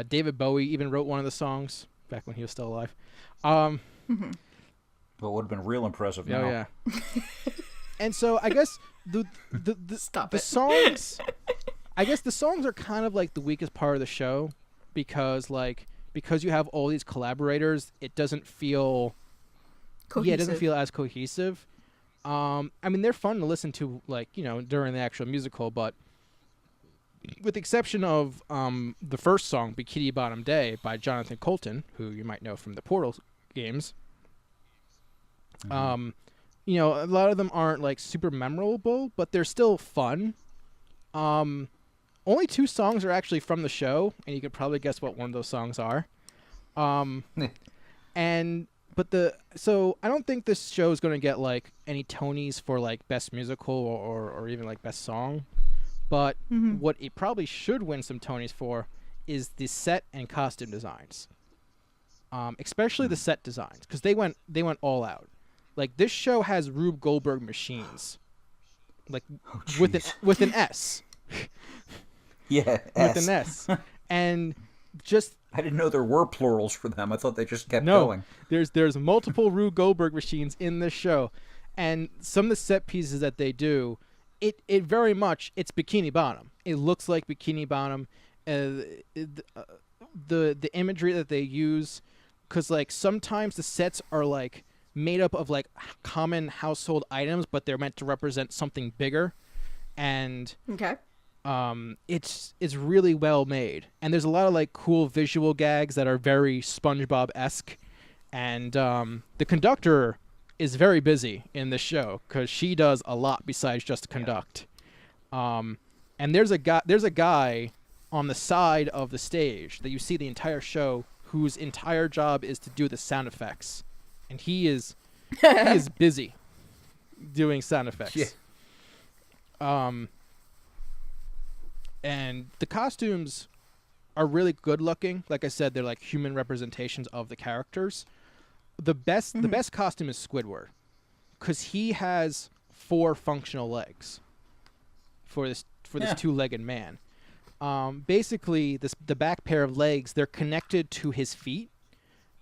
David Bowie even wrote one of the songs back when he was still alive. But would have been real impressive now. Yeah. And so I guess the songs, I guess the songs are kind of like the weakest part of the show because you have all these collaborators, it doesn't feel cohesive. Yeah, it doesn't feel as cohesive. I mean, they're fun to listen to, like, you know, during the actual musical, but with the exception of the first song, Bikini Bottom Day, by Jonathan Coulton, who you might know from the Portal games, you know, a lot of them aren't, like, super memorable, but they're still fun. Only 2 songs are actually from the show, and you could probably guess what one of those songs are. So I don't think this show is going to get, like, any Tonys for, like, best musical or even, like, best song. But what it probably should win some Tonys for is the set and costume designs. Especially the set designs, because they went all out. Like, this show has Rube Goldberg machines. Like, with an S. Yeah, with an S. And just... I didn't know there were plurals for them. I thought they just kept going. There's multiple Rube Goldberg machines in this show. And some of the set pieces that they do, it very much, it's Bikini Bottom. It looks like Bikini Bottom. The imagery that they use, because, like, sometimes the sets are, like, made up of, like, common household items, but they're meant to represent something bigger. And... Okay. It's really well made, and there's a lot of, like, cool visual gags that are very SpongeBob-esque, and the conductor is very busy in this show because she does a lot besides just conduct. And there's a guy on the side of the stage that you see the entire show whose entire job is to do the sound effects, and he is busy doing sound effects. Yeah. And the costumes are really good looking. Like I said, they're like human representations of the characters. The best costume is Squidward, because he has 4 functional legs for this 2-legged man. Basically, the back pair of legs, they're connected to his feet,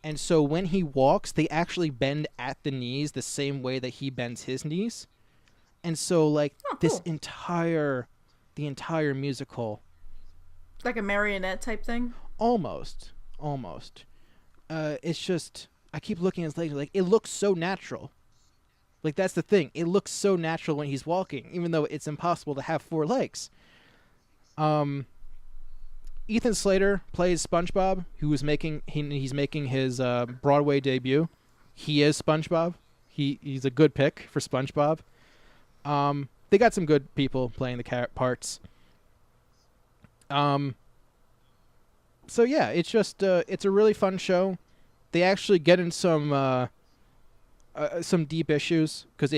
and so when he walks, they actually bend at the knees the same way that he bends his knees. And so, like, this the entire musical, like a marionette type thing. Almost. It's just, I keep looking at his legs, like, it looks so natural. Like, that's the thing. It looks so natural when he's walking, even though it's impossible to have 4 legs. Ethan Slater plays SpongeBob, he's making his Broadway debut. He is SpongeBob. He's a good pick for SpongeBob. They got some good people playing the parts. So yeah, it's just it's a really fun show. They actually get in some deep issues because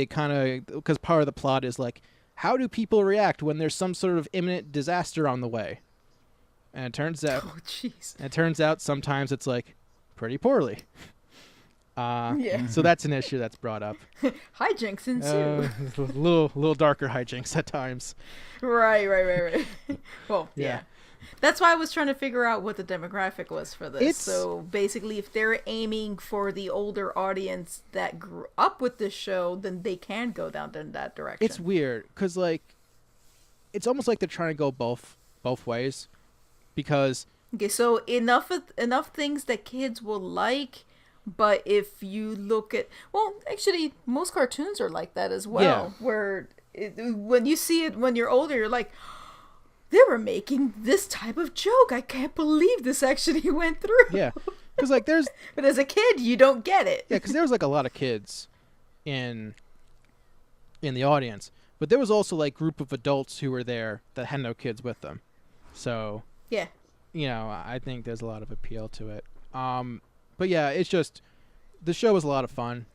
part of the plot is, like, how do people react when there's some sort of imminent disaster on the way? And it turns out sometimes it's, like, pretty poorly. So that's an issue that's brought up. Hijinks ensue. A little darker hijinks at times. Right. Well, yeah. That's why I was trying to figure out what the demographic was for this. So basically, if they're aiming for the older audience that grew up with this show, then they can go down in that direction. It's weird because, like, it's almost like they're trying to go both ways, because so enough things that kids will like. But if you look at... Well, actually, most cartoons are like that as well. Yeah. Where when you see it when you're older, you're like, they were making this type of joke. I can't believe this actually went through. Yeah. Because, like, there's... But as a kid, you don't get it. Yeah, because there was, like, a lot of kids in the audience. But there was also, like, group of adults who were there that had no kids with them. So... Yeah. You know, I think there's a lot of appeal to it. But yeah, it's just, the show is a lot of fun.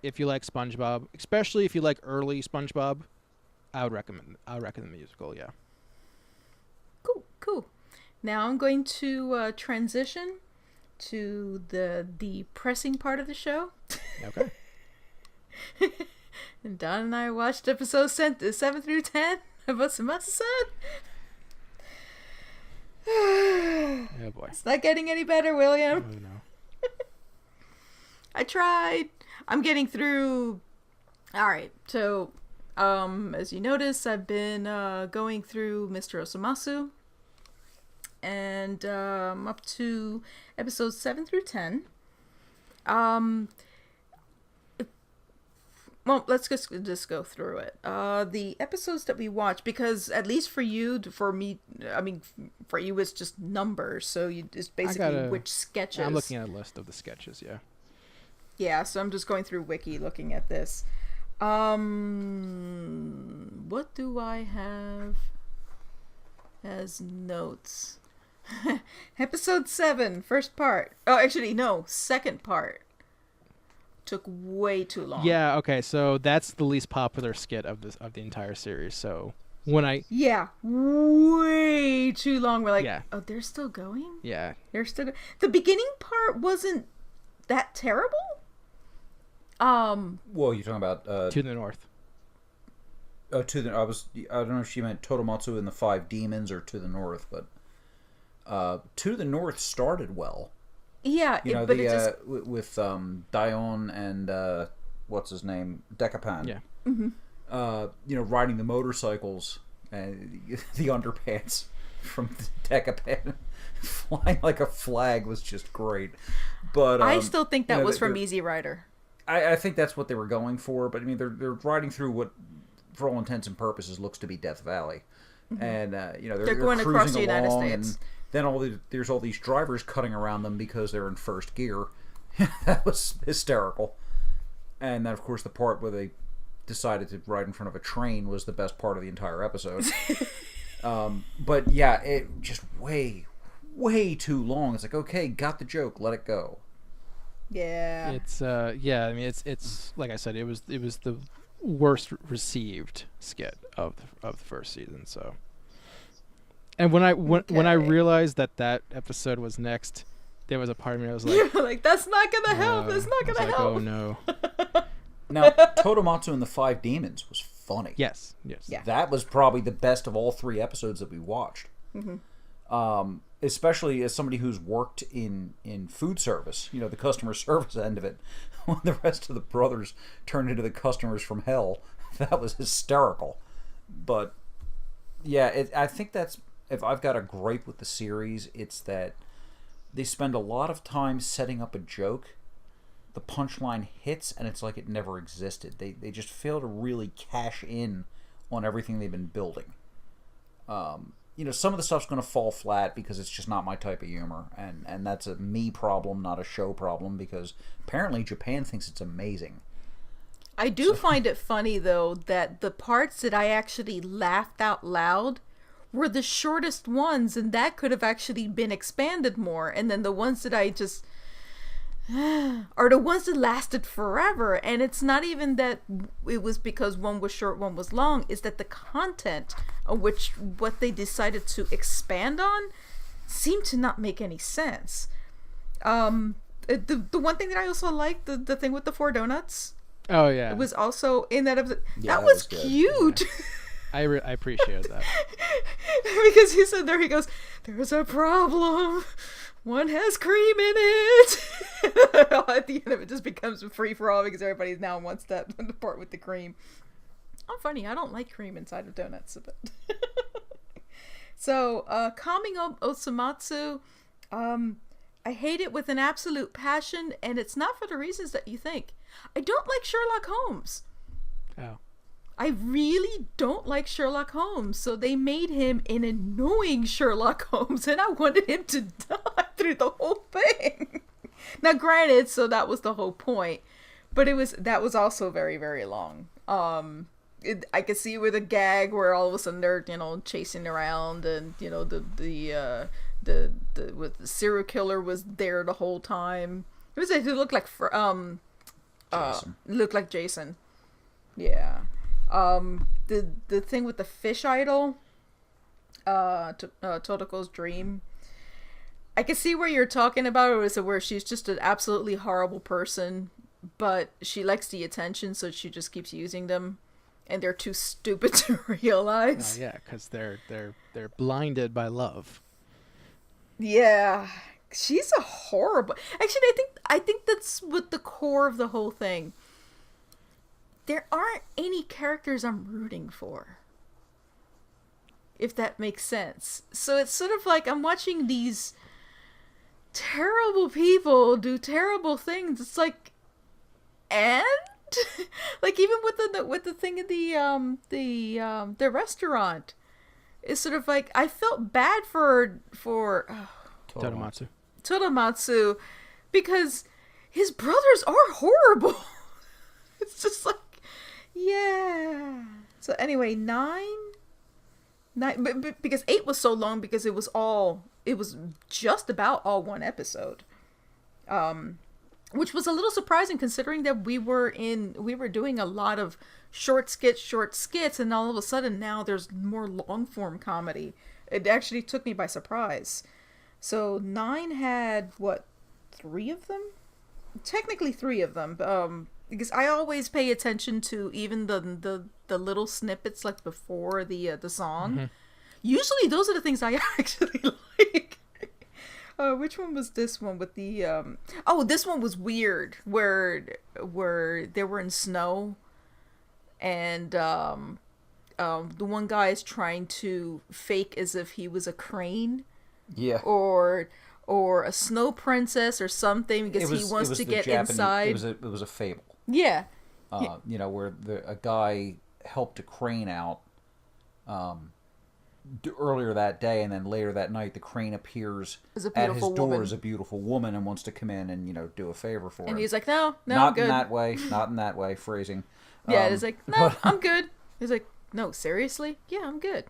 If you like SpongeBob, especially if you like early SpongeBob, I would recommend the musical. Yeah. Cool. Now I'm going to transition to the depressing part of the show. Okay. And Don and I watched episodes 7 through 10 of Osomatsu-San. Oh boy. It's not getting any better, William. Oh no. I tried. I'm getting through All right. So, as you notice, I've been going through Mr. Osomatsu, and up to episodes 7 through 10. Well, let's just go through it. The episodes that we watch, because at least for you, for me, I mean, for you, it's just numbers. So it's basically which sketches. I'm looking at a list of the sketches, yeah. Yeah, so I'm just going through Wiki looking at this. What do I have as notes? Episode 7, first part. Oh, actually, no, second part. Took way too long. Yeah, okay, so that's the least popular skit of the entire series. So when I way too long. We're like, oh, they're still going? Yeah. They're still the beginning part wasn't that terrible? Well, you're talking about To the North. Oh, I don't know if she meant Totomatsu and the Five Demons or To the North, but To the North started well. Yeah, but it just... with Dion and what's his name, Decapan. Yeah. Mm-hmm. Riding the motorcycles and the underpants from Decapan flying like a flag was just great. But I still think that was from Easy Rider. I think that's what they were going for, but I mean they're riding through what, for all intents and purposes, looks to be Death Valley, and they're going across the United States. And then there's all these drivers cutting around them because they're in first gear. That was hysterical. And then, of course, the part where they decided to ride in front of a train was the best part of the entire episode. But yeah, it just way too long. It's like, okay, got the joke, let it go. Yeah. It's I mean it's like I said, it was the worst received skit of the first season. So. And when I realized that episode was next, there was a part of me that was like, you're like, that's not gonna help. That's not gonna help. Oh no. Now, Totomatsu and the Five Demons was funny. Yes. Yeah. That was probably the best of all 3 episodes that we watched. Mm-hmm. Especially as somebody who's worked in food service, the customer service end of it. When the rest of the brothers turned into the customers from hell, that was hysterical. But yeah, I think that's, if I've got a gripe with the series, it's that they spend a lot of time setting up a joke. The punchline hits, and it's like it never existed. They just fail to really cash in on everything they've been building. Some of the stuff's going to fall flat because it's just not my type of humor, and that's a me problem, not a show problem, because apparently Japan thinks it's amazing. I do find it funny, though, that the parts that I actually laughed out loud were the shortest ones, and that could have actually been expanded more. And then the ones that I just are the ones that lasted forever. And it's not even that it was because one was short, one was long. It's that the content of what they decided to expand on seemed to not make any sense. The one thing that I also liked, the thing with the 4 donuts. Oh yeah, it was also in that episode. Yeah, that was cute. Yeah. I appreciate that. Because he said he goes, there's a problem. One has cream in it. At the end of it just becomes a free-for-all because everybody's now wants that the part with the cream. Oh, funny. I don't like cream inside of donuts. But so, calming Osomatsu, I hate it with an absolute passion, and it's not for the reasons that you think. I don't like Sherlock Holmes. Oh. I really don't like Sherlock Holmes, so they made him an annoying Sherlock Holmes, and I wanted him to die through the whole thing. Now, granted, so that was the whole point, but that was also very, very long. I could see with a gag where all of a sudden they're chasing around, and the serial killer was there the whole time. It looked like looked like Jason. Yeah. The thing with the fish idol, Totoko's dream. I can see where you're talking about it, where she's just an absolutely horrible person, but she likes the attention, so she just keeps using them, and they're too stupid to realize. Yeah, because they're blinded by love. Yeah, she's a horrible. Actually, I think that's what the core of the whole thing. there aren't any characters I'm rooting for. If that makes sense. So it's sort of like I'm watching these terrible people do terrible things. It's like, and like even with the thing in the restaurant, it's sort of like I felt bad for Toramatsu because his brothers are horrible. It's just like, yeah. So anyway, 9, but because 8 was so long because it was just about all one episode, which was a little surprising considering that we were doing a lot of short skits, and all of a sudden now there's more long form comedy. It actually took me by surprise. So 9 had what, 3 of them? Technically 3 of them, because I always pay attention to even the little snippets like before the song. Mm-hmm. Usually those are the things I actually like. Which one was this one with the this one was weird where they were in snow and the one guy is trying to fake as if he was a crane. Yeah. Or a snow princess or something because he wants to get inside. It was a fable. Yeah. You know, where a guy helped a crane out earlier that day, and then later that night the crane appears at his door as a beautiful woman and wants to come in and, you know, do a favor for him. And he's like, no, not I'm good. Not in that way, phrasing. Yeah, it's like, no, I'm good. He's like, no, seriously? Yeah, I'm good.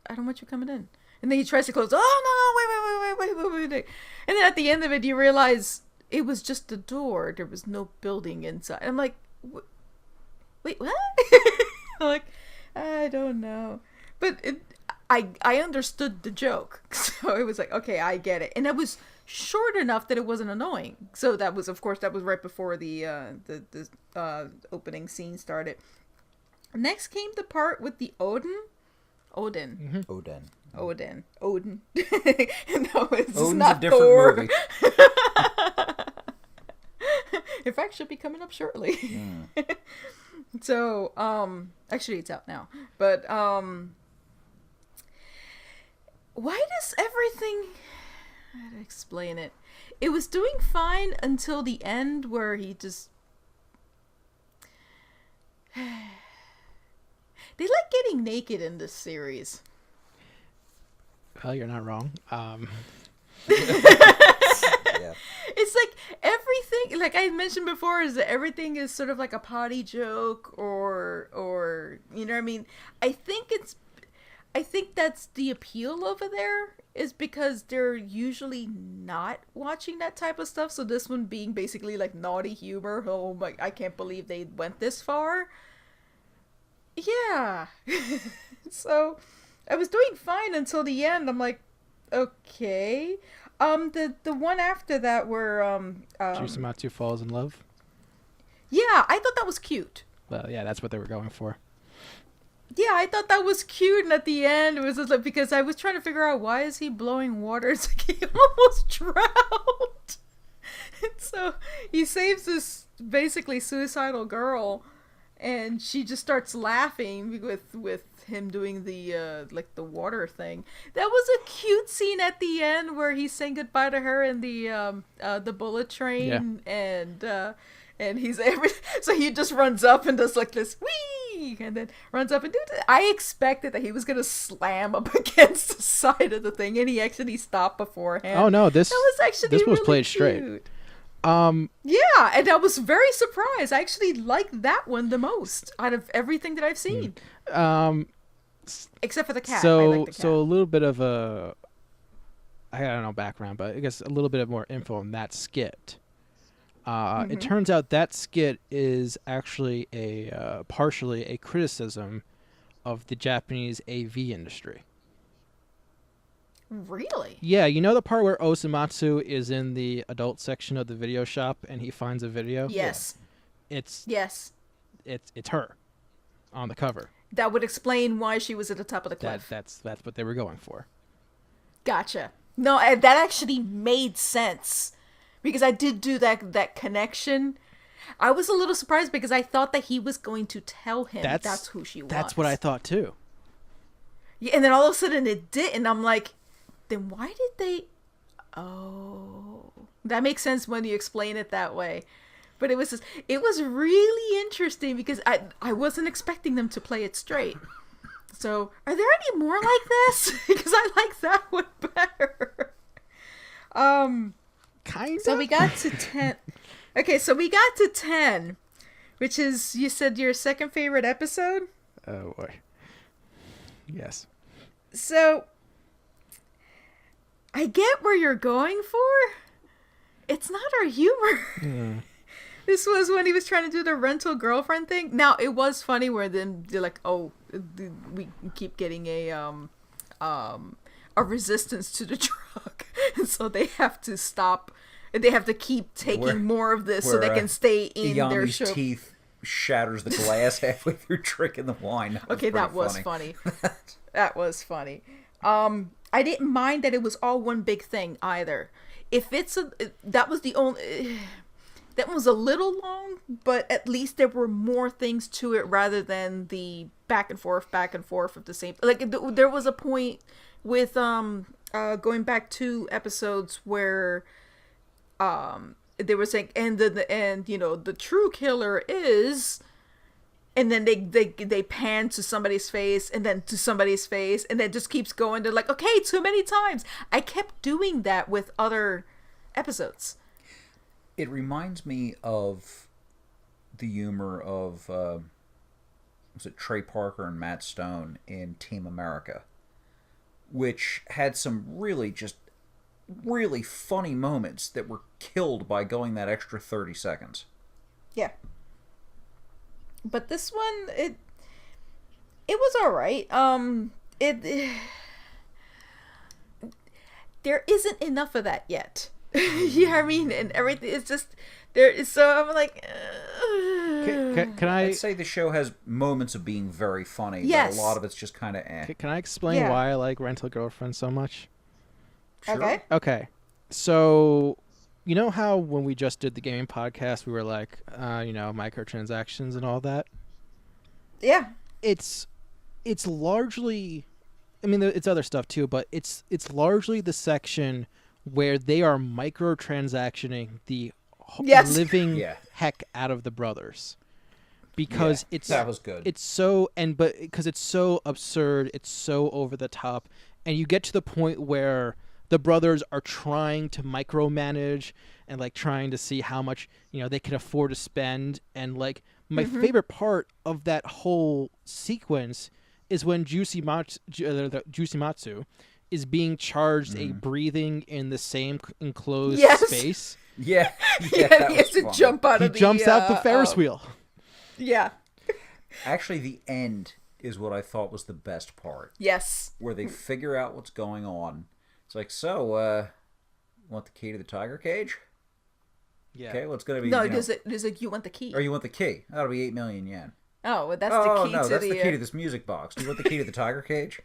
I don't want you coming in. And then he tries to close. Oh, no, wait. And then at the end of it, you realize it was just a door. There was no building inside. I'm like, wait, what? I'm like, I don't know. But I understood the joke. So it was like, okay, I get it. And it was short enough that it wasn't annoying. So that was, of course, right before the opening scene started. Next came the part with the Odin. Mm-hmm. Odin. No, it's Odin's not a different Thor. movie. In fact, should be coming up shortly. So, actually it's out now. But, why does everything... How to explain it? It was doing fine until the end where he just... They like getting naked in this series. Well, you're not wrong. Yeah. It's like everything, like I mentioned before, is that everything is sort of like a potty joke or you know what I mean? I think that's the appeal over there, is because they're usually not watching that type of stuff. So this one being basically like naughty humor. Oh my, I can't believe they went this far. Yeah. So I was doing fine until the end. I'm like, okay. The one after that where Osomatsu falls in love. Yeah, I thought that was cute. Well, yeah, that's what they were going for. Yeah, I thought that was cute, and at the end it was just like, because I was trying to figure out why is he blowing water. It's like he almost drowned. And so he saves this basically suicidal girl, and she just starts laughing with him doing the like the water thing. That was a cute scene at the end where he's saying goodbye to her in the bullet train. Yeah. And he's so he just runs up and does like this whee, and then runs up and I expected that he was gonna slam up against the side of the thing, and he actually stopped beforehand. Oh no, this was really played cute. Straight. Yeah, and I was very surprised. I actually liked that one the most out of everything that I've seen. Except for the cat. So, I like the cat. So a little bit of I don't know background, but I guess a little bit of more info on that skit. It turns out that skit is actually partially a criticism of the Japanese AV industry. Really? Yeah, you know the part where Osomatsu is in the adult section of the video shop and he finds a video? Yes. Yeah. It's her on the cover. That would explain why she was at the top of the cliff. That's what they were going for. Gotcha. No, that actually made sense. Because I did do that connection. I was a little surprised because I thought that he was going to tell him that's who she was. That's what I thought too. Yeah, and then all of a sudden it did, and I'm like, then why did they... Oh... That makes sense when you explain it that way. But it was really interesting because I wasn't expecting them to play it straight. So, are there any more like this? Because I like that one better. Kind of. So we got to 10. Okay, so we got to 10, which is, you said, your second favorite episode? Oh, boy. Yes. So, I get where you're going for. It's not our humor. This was when he was trying to do the rental girlfriend thing. Now, it was funny where then they're like, oh, we keep getting a resistance to the drug. And so they have to stop. They have to keep taking more of this so they can stay in their show. Iyami's teeth shatters the glass halfway through drinking the wine. That was funny. That was funny. I didn't mind that it was all one big thing either. If it's that was the only... That was a little long, but at least there were more things to it rather than the back and forth of the same. Like there was a point with going back 2 episodes where there was like and you know the true killer is, and then they pan to somebody's face and then to somebody's face and then it just keeps going. They're like, okay, too many times. I kept doing that with other episodes. It reminds me of the humor of, was it Trey Parker and Matt Stone in Team America, which had some really funny moments that were killed by going that extra 30 seconds. Yeah. But this one, it was alright. There isn't enough of that yet. You know what I mean? And everything is just there. So I'm like, can I? I'd say the show has moments of being very funny. Yes. But a lot of it's just kind of eh. Can I explain why I like Rental Girlfriend so much? Sure. Okay. So, you know how when we just did the gaming podcast, we were like, microtransactions and all that? Yeah. It's largely, I mean, it's other stuff too, but it's largely the section where they are microtransactioning the living heck out of the brothers, because that was good. It's so because it's so absurd, it's so over the top, and you get to the point where the brothers are trying to micromanage and like trying to see how much they can afford to spend, and like my favorite part of that whole sequence is when Juicy Matsu is being charged a breathing in the same enclosed space. Yeah. He has to jump out of He jumps out the Ferris wheel. Yeah. Actually, the end is what I thought was the best part. Yes. Where they figure out what's going on. It's like, so, want the key to the tiger cage? Yeah. Okay, well, it's going to be... No, there's you want the key. Or you want the key. That'll be 8 million yen. Oh, well, that's the key to that's the key to this music box. Do you want the key to the tiger cage?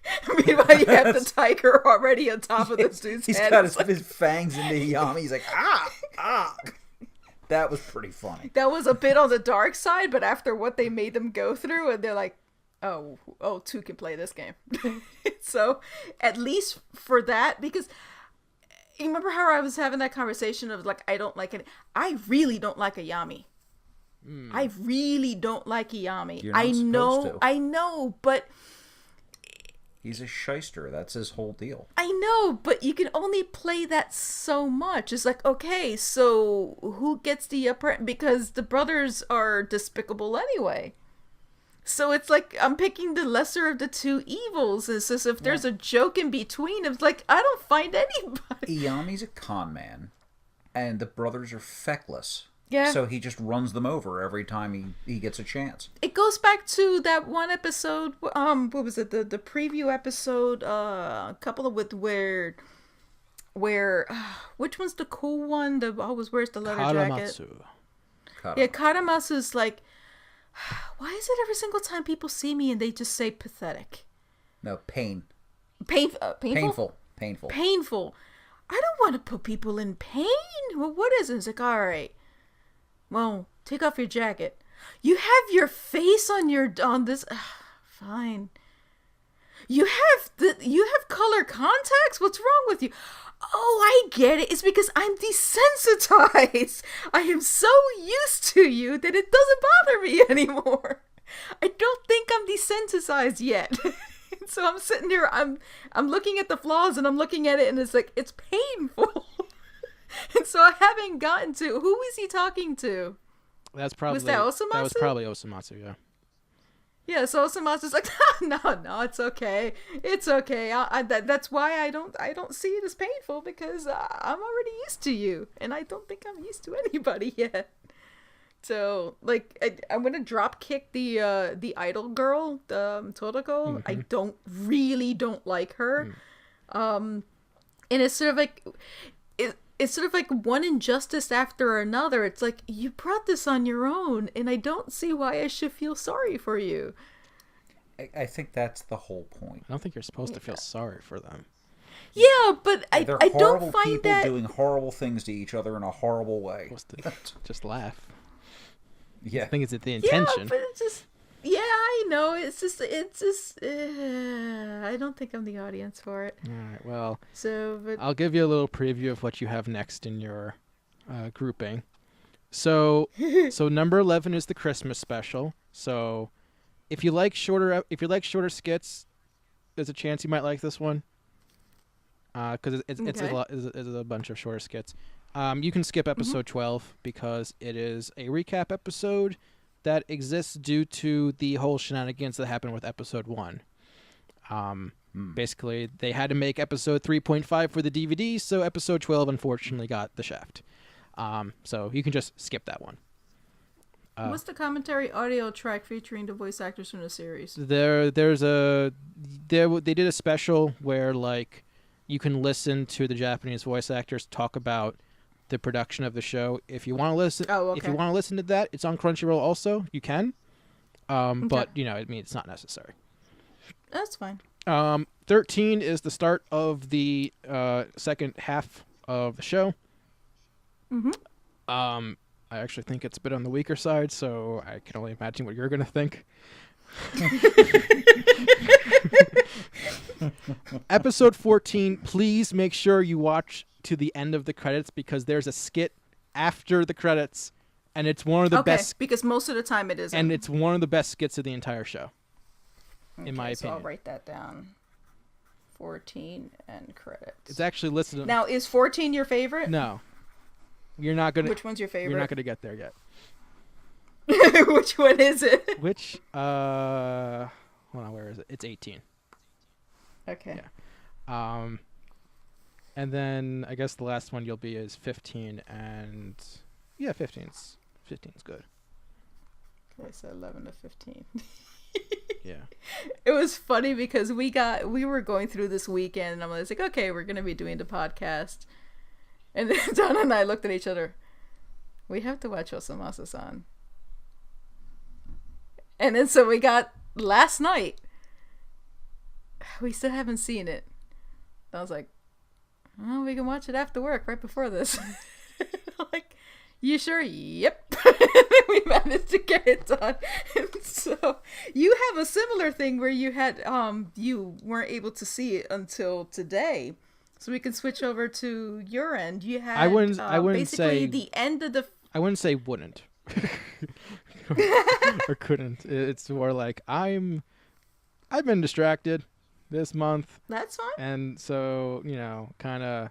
Meanwhile, you have the tiger already on top of this dude's he's head. He's got his fangs into Iyami. He's like, ah. That was pretty funny. That was a bit on the dark side, but after what they made them go through, and they're like, oh, 2 can play this game. So, at least for that, because you remember how I was having that conversation of like, I don't like it. I really don't like Iyami. I really don't like Iyami. You're not supposed to. I know, but he's a shyster. That's his whole deal. I know, but you can only play that so much. It's like, okay, so who gets the upper? Because the brothers are despicable anyway. So it's like I'm picking the lesser of the 2 evils. It's just if there's a joke in between, it's like I don't find anybody. Iyami's a con man, and the brothers are feckless. Yeah. So he just runs them over every time he gets a chance. It goes back to that one episode. What was it? The preview episode. A couple of with where which one's the cool one? The always wears the leather jacket. Yeah, Karamasu's like, why is it every single time people see me and they just say pathetic? No, painful. Painful. I don't want to put people in pain. Well, what is it? It's like, all right. Well, take off your jacket. You have your face on this. Fine. You have color contacts? What's wrong with you? Oh, I get it. It's because I'm desensitized. I am so used to you that it doesn't bother me anymore. I don't think I'm desensitized yet. So I'm sitting there, I'm looking at the flaws and I'm looking at it and it's like, it's painful. And so I haven't gotten to, who is he talking to? Was that Osomatsu? That was probably Osomatsu, yeah. Yeah, so Osomatsu's like, no, it's okay. It's okay. That's why I don't see it as painful, because I'm already used to you. And I don't think I'm used to anybody yet. So, like, I'm gonna drop kick the idol girl, the Todako. I don't like her. And it's sort of like, it's sort of like one injustice after another. It's like, you brought this on your own, and I don't see why I should feel sorry for you. I think that's the whole point. I don't think you're supposed to feel sorry for them. Yeah, but I don't find that... They're horrible people doing horrible things to each other in a horrible way. Just laugh. Yeah. I think it's the intention. Yeah, but it's just... Yeah, I know. It's just I don't think I'm the audience for it. All right, well, but I'll give you a little preview of what you have next in your grouping. So number 11 is the Christmas special. So if you like shorter skits, there's a chance you might like this one. Because it's a bunch of shorter skits. You can skip episode 12 because it is a recap episode that exists due to the whole shenanigans that happened with episode 1. Basically, they had to make episode 3.5 for the DVD, so episode 12 unfortunately got the shaft. So you can just skip that one. What's the commentary audio track featuring the voice actors from the series? They did a special where, like, you can listen to the Japanese voice actors talk about the production of the show. If you want to listen, if you want to listen to that, it's on Crunchyroll. Also, you can. But it's not necessary. That's fine. 13 is the start of the second half of the show. I actually think it's a bit on the weaker side, so I can only imagine what you're going to think. Episode 14, please make sure you watch to the end of the credits, because there's a skit after the credits, and it's one of the best. Because most of the time it isn't. And it's one of the best skits of the entire show, in my opinion. So I'll write that down. 14 and credits. It's actually listed. Now, is 14 your favorite? No. You're not gonna. Which one's your favorite? You're not gonna get there yet. Which one is it? Which? Hold on. Where is it? It's 18. Okay. Yeah. And then I guess the last one you'll be is 15, and 15's good. Okay, so 11 to 15. Yeah. It was funny because we were going through this weekend, and I was like, okay, we're gonna be doing the podcast. And then Donna and I looked at each other. We have to watch Osomatsu-San. And then so we got last night. We still haven't seen it. I was like, oh, we can watch it after work right before this. Like, you sure? Yep. We managed to get it done. And so you have a similar thing where you had you weren't able to see it until today. So we can switch over to your end. You had I wouldn't basically say the end of the. I wouldn't say wouldn't or couldn't. It's more like I've been distracted this month. That's fine. And so kind of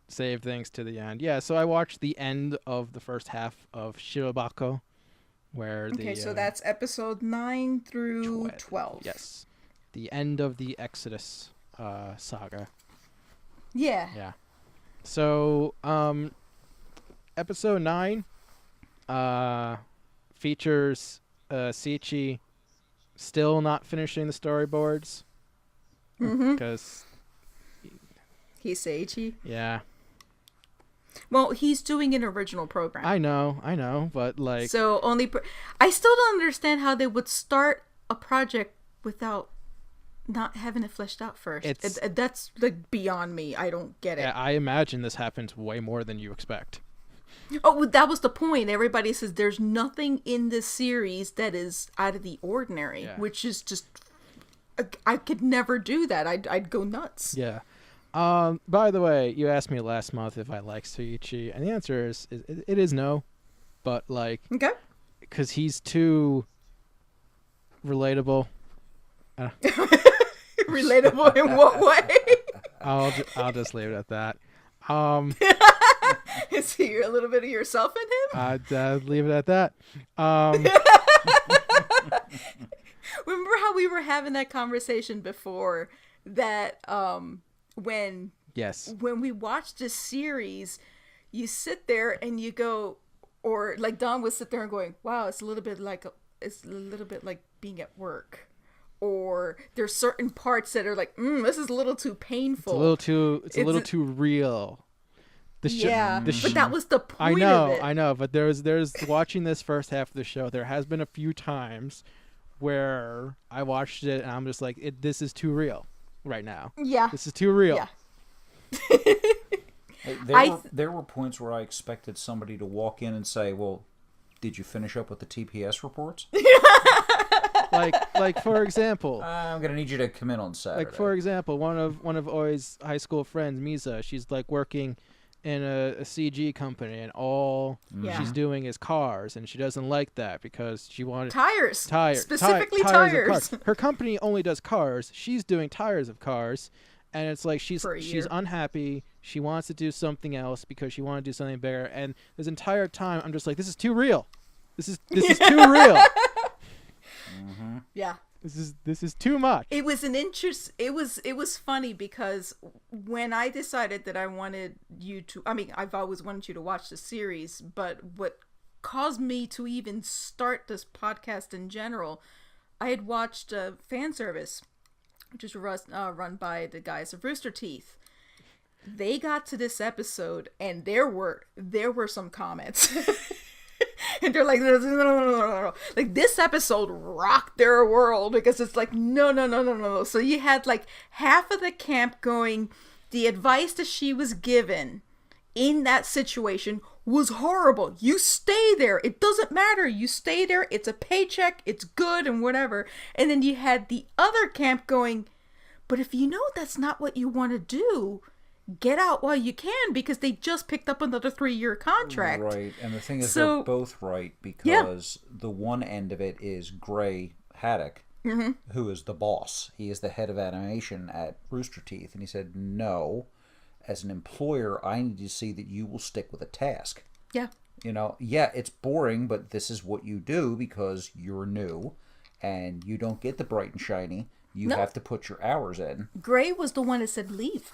save things to the end. Yeah. So I watched the end of the first half of Shirobako, where so that's episode 9 through 12. Yes, the end of the Exodus saga. Yeah. Yeah. So, episode 9 features Seichi still not finishing the storyboards. Because he's Seichi. Yeah. Well, he's doing an original program. I know, but like. So I still don't understand how they would start a project without not having it fleshed out first. That's like beyond me. I don't get it. Yeah, I imagine this happens way more than you expect. Oh, that was the point. Everybody says there's nothing in this series that is out of the ordinary, which is just, I could never do that. I'd go nuts. Yeah. By the way, you asked me last month if I like Seiichi, and the answer is it is no, but like, okay, because he's too relatable. Relatable in what way? I'll just leave it at that. Is he a little bit of yourself in him? I'd leave it at that. Remember how we were having that conversation before that when we watched this series, you sit there and you go, or like Don would sit there and going, wow, it's a little bit like being at work. Or there's certain parts that are like, this is a little too painful. It's a little too real. But that was the point of it. I know, but there's watching this first half of the show, there has been a few times where I watched it and I'm just like, this is too real right now. Yeah. This is too real. Yeah. There were points where I expected somebody to walk in and say, well, did you finish up with the TPS reports? like for example, I'm gonna need you to come in on Saturday. Like for example, one of Oi's high school friends, Misa, she's like working in a CG company, and all she's doing is cars, and she doesn't like that because she wanted tires, specifically tires. tires. Her company only does cars. She's doing tires of cars, and it's like she's unhappy. She wants to do something else because she wants to do something bigger. And this entire time, I'm just like, this is too real. This is too real. Mm-hmm. Yeah. This is too much. It was an interest. It was funny because when I decided that I wanted you to, I've always wanted you to watch the series, but what caused me to even start this podcast in general, I had watched Fan Service, which is run by the guys of Rooster Teeth. They got to this episode and there were some comments. And they're like, no. Like, this episode rocked their world because it's like, no. So you had like half of the camp going, the advice that she was given in that situation was horrible. You stay there. It doesn't matter. You stay there. It's a paycheck. It's good and whatever. And then you had the other camp going, but if you know that's not what you want to do, get out while you can, because they just picked up another 3-year contract. Right, and the thing is, they're both right, because the one end of it is Gray Haddock, who is the boss. He is the head of animation at Rooster Teeth, and he said, no, as an employer, I need to see that you will stick with a task. Yeah. It's boring, but this is what you do because you're new, and you don't get the bright and shiny. You have to put your hours in. Gray was the one that said leave.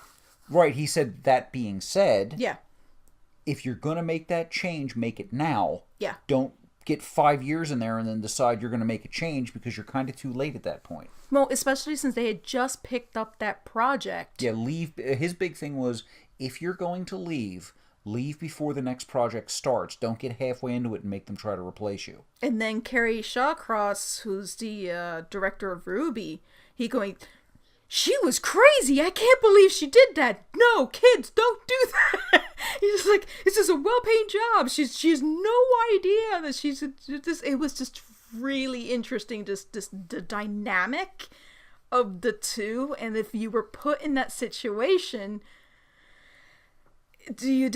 Right, he said, that being said, yeah, if you're going to make that change, make it now. Yeah. Don't get 5 years in there and then decide you're going to make a change because you're kind of too late at that point. Well, especially since they had just picked up that project. Yeah, leave. His big thing was, if you're going to leave before the next project starts. Don't get halfway into it and make them try to replace you. And then Carrie Shawcross, who's the director of Ruby, he going, she was crazy. I can't believe she did that. No, kids, don't do that. He's just like, this is a well-paid job. She has no idea that she's just. It was just really interesting, just the dynamic of the two, and if you were put in that situation,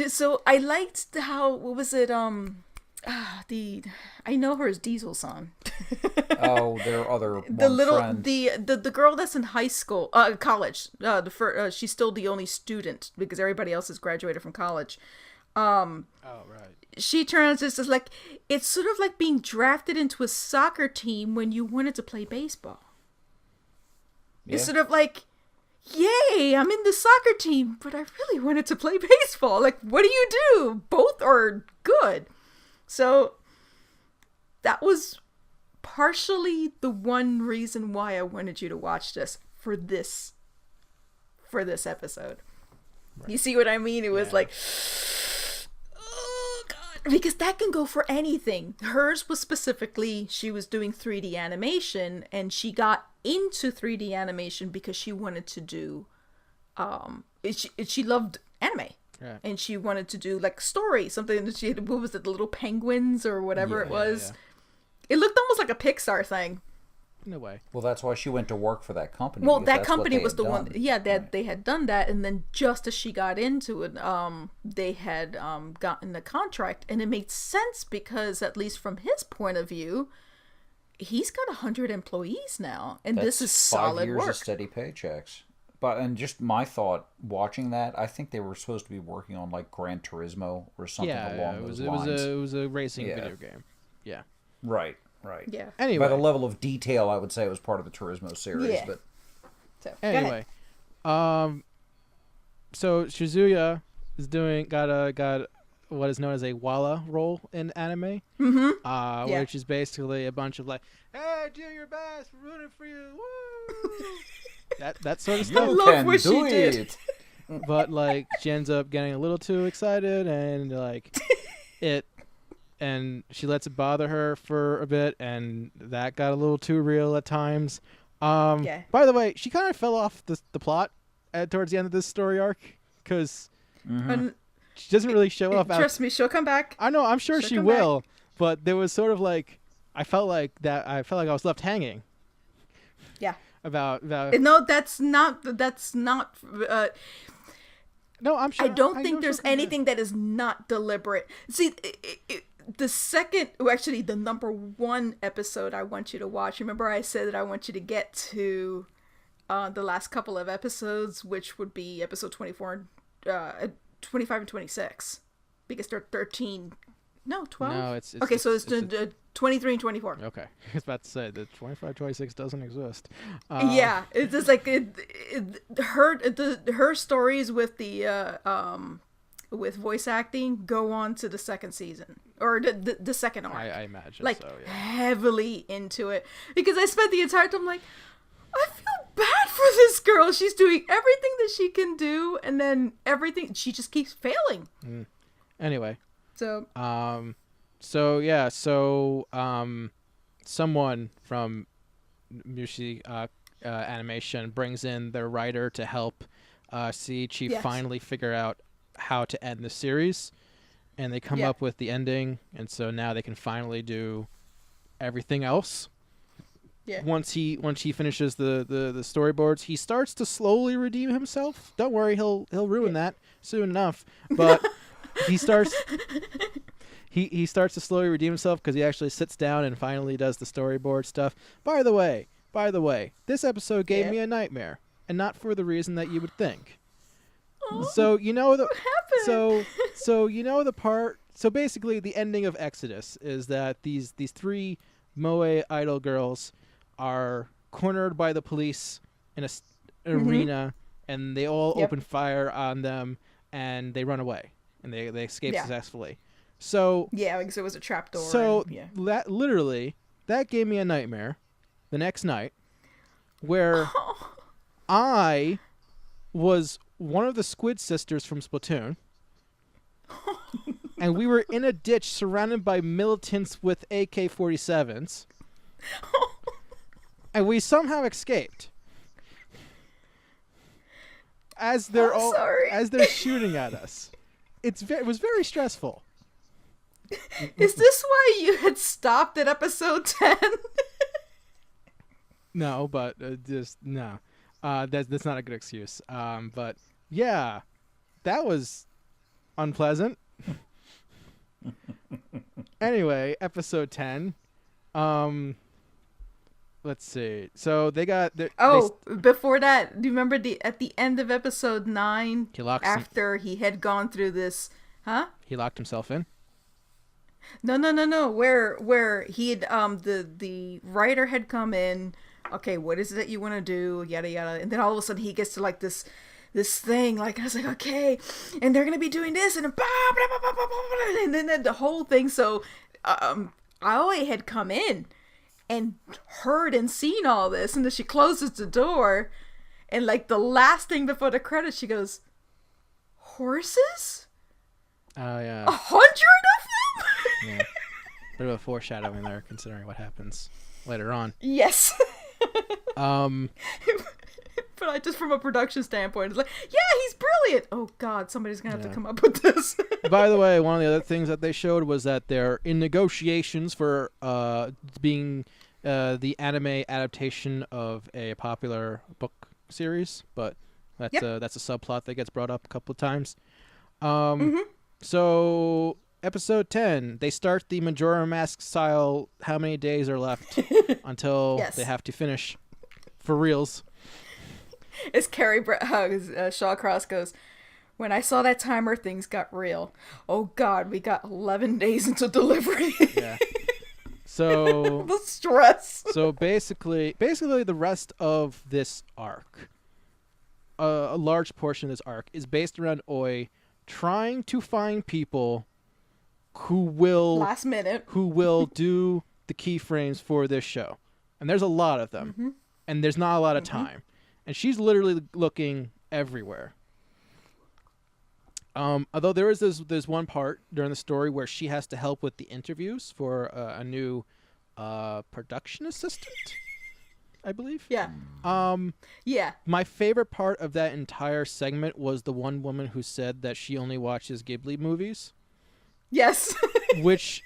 so I liked how, what was it, I know her as Diesel-san. Oh, their other friend. The girl that's in high school, college. She's still the only student because everybody else has graduated from college. Right. She turns this as like, it's sort of like being drafted into a soccer team when you wanted to play baseball. Yeah. It's sort of like, yay, I'm in the soccer team, but I really wanted to play baseball. Like, what do you do? Both are good. So that was partially the one reason why I wanted you to watch this for this episode. Right. You see what I mean? It was like, oh God, because that can go for anything. Hers was specifically, she was doing 3D animation, and she got into 3D animation because she wanted to do, she loved anime. Right. And she wanted to do like story, something that she had, what was it, the little penguins or whatever it was. It looked almost like a Pixar thing. In a way. Well, that's why she went to work for that company. Well, that company was the one. Yeah, right. they had done that, and then just as she got into it, they had gotten the contract, and it made sense because, at least from his point of view, he's got 100 employees now, and this is solid 5 years work. of steady paychecks. But and just my thought watching that, I think they were supposed to be working on like Gran Turismo or something along those lines. It was a racing video game. Yeah. Right. Right. Yeah. Anyway, by the level of detail, I would say it was part of the Turismo series. Yeah. But So, anyway, so Shizuya is got what is known as a Walla role in anime, which is basically a bunch of like, hey, do your best, we're rooting for you, woo! that sort of stuff. I love what she did. But like, she ends up getting a little too excited, and like and she lets it bother her for a bit, and that got a little too real at times. By the way, she kind of fell off the plot towards the end of this story arc, because she doesn't really show up. Trust me, she'll come back. I know, I'm sure she will, but there was sort of like, I felt like I was left hanging. Yeah. About no, that's not. No, I'm sure. I don't think there's anything that is not deliberate. See, the second, actually, the number one episode I want you to watch. Remember, I said that I want you to get to the last couple of episodes, which would be episode 24, 25, and 26, because they're 13. No, 12. No, it's okay. So it's 23 and 24. Okay, I was about to say the 25, 26 doesn't exist. Yeah, it's just like her stories with the with voice acting go on to the second season or the second arc. I imagine like so, yeah. Heavily into it, because I spent the entire time like, I feel bad for this girl. She's doing everything that she can do, and then she just keeps failing. Anyway. So someone from Mushi Animation brings in their writer to help Seiichi finally figure out how to end the series, and they come up with the ending, and so now they can finally do everything else. Yeah. Once he finishes the storyboards, he starts to slowly redeem himself. Don't worry, he'll ruin that soon enough, but. He starts to slowly redeem himself because he actually sits down and finally does the storyboard stuff. By the way, this episode gave me a nightmare, and not for the reason that you would think. Oh, so you know the what happened? so you know the part. So basically, the ending of Exodus is that these three Moe idol girls are cornered by the police in an arena, and they all open fire on them, and they run away. And they escape successfully. So because it was a trapdoor. So that gave me a nightmare the next night, where I was one of the Squid Sisters from Splatoon, and we were in a ditch surrounded by militants with AK-47s, and we somehow escaped. As they're shooting at us. It was very stressful. Is this why you had stopped at episode 10? No, but no. That's not a good excuse. But yeah, that was unpleasant. Anyway, episode 10. Let's see. So they got before that, do you remember at the end of episode 9, after he had gone through this, he locked himself in? No. Where he had the writer had come in. Okay, what is it that you want to do? Yada yada, and then all of a sudden he gets to like this thing. Like, I was like, okay, and they're gonna be doing this, and and then the whole thing. So, Aoi had come in and heard and seen all this, and then she closes the door, and like the last thing before the credits, she goes, "Horses? Oh yeah, 100 of them." Yeah, bit of a foreshadowing there, considering what happens later on. Yes. But I just from a production standpoint, it's like, yeah, he's brilliant. Oh God, somebody's gonna have to come up with this. By the way, one of the other things that they showed was that they're in negotiations for being the anime adaptation of a popular book series, but that's a subplot that gets brought up a couple of times. So episode 10, they start the Majora Mask style. How many days are left until they have to finish for reals? As Shawcross goes, when I saw that timer, things got real. Oh God, we got 11 days until delivery. Yeah. So the stress. So basically, the rest of this arc, a large portion of this arc, is based around Oi trying to find people who will last minute who will do the keyframes for this show, and there's a lot of them, and there's not a lot of time. And she's literally looking everywhere. Although there is there's one part during the story where she has to help with the interviews for a new production assistant, I believe. Yeah. My favorite part of that entire segment was the one woman who said that she only watches Ghibli movies. Yes. Which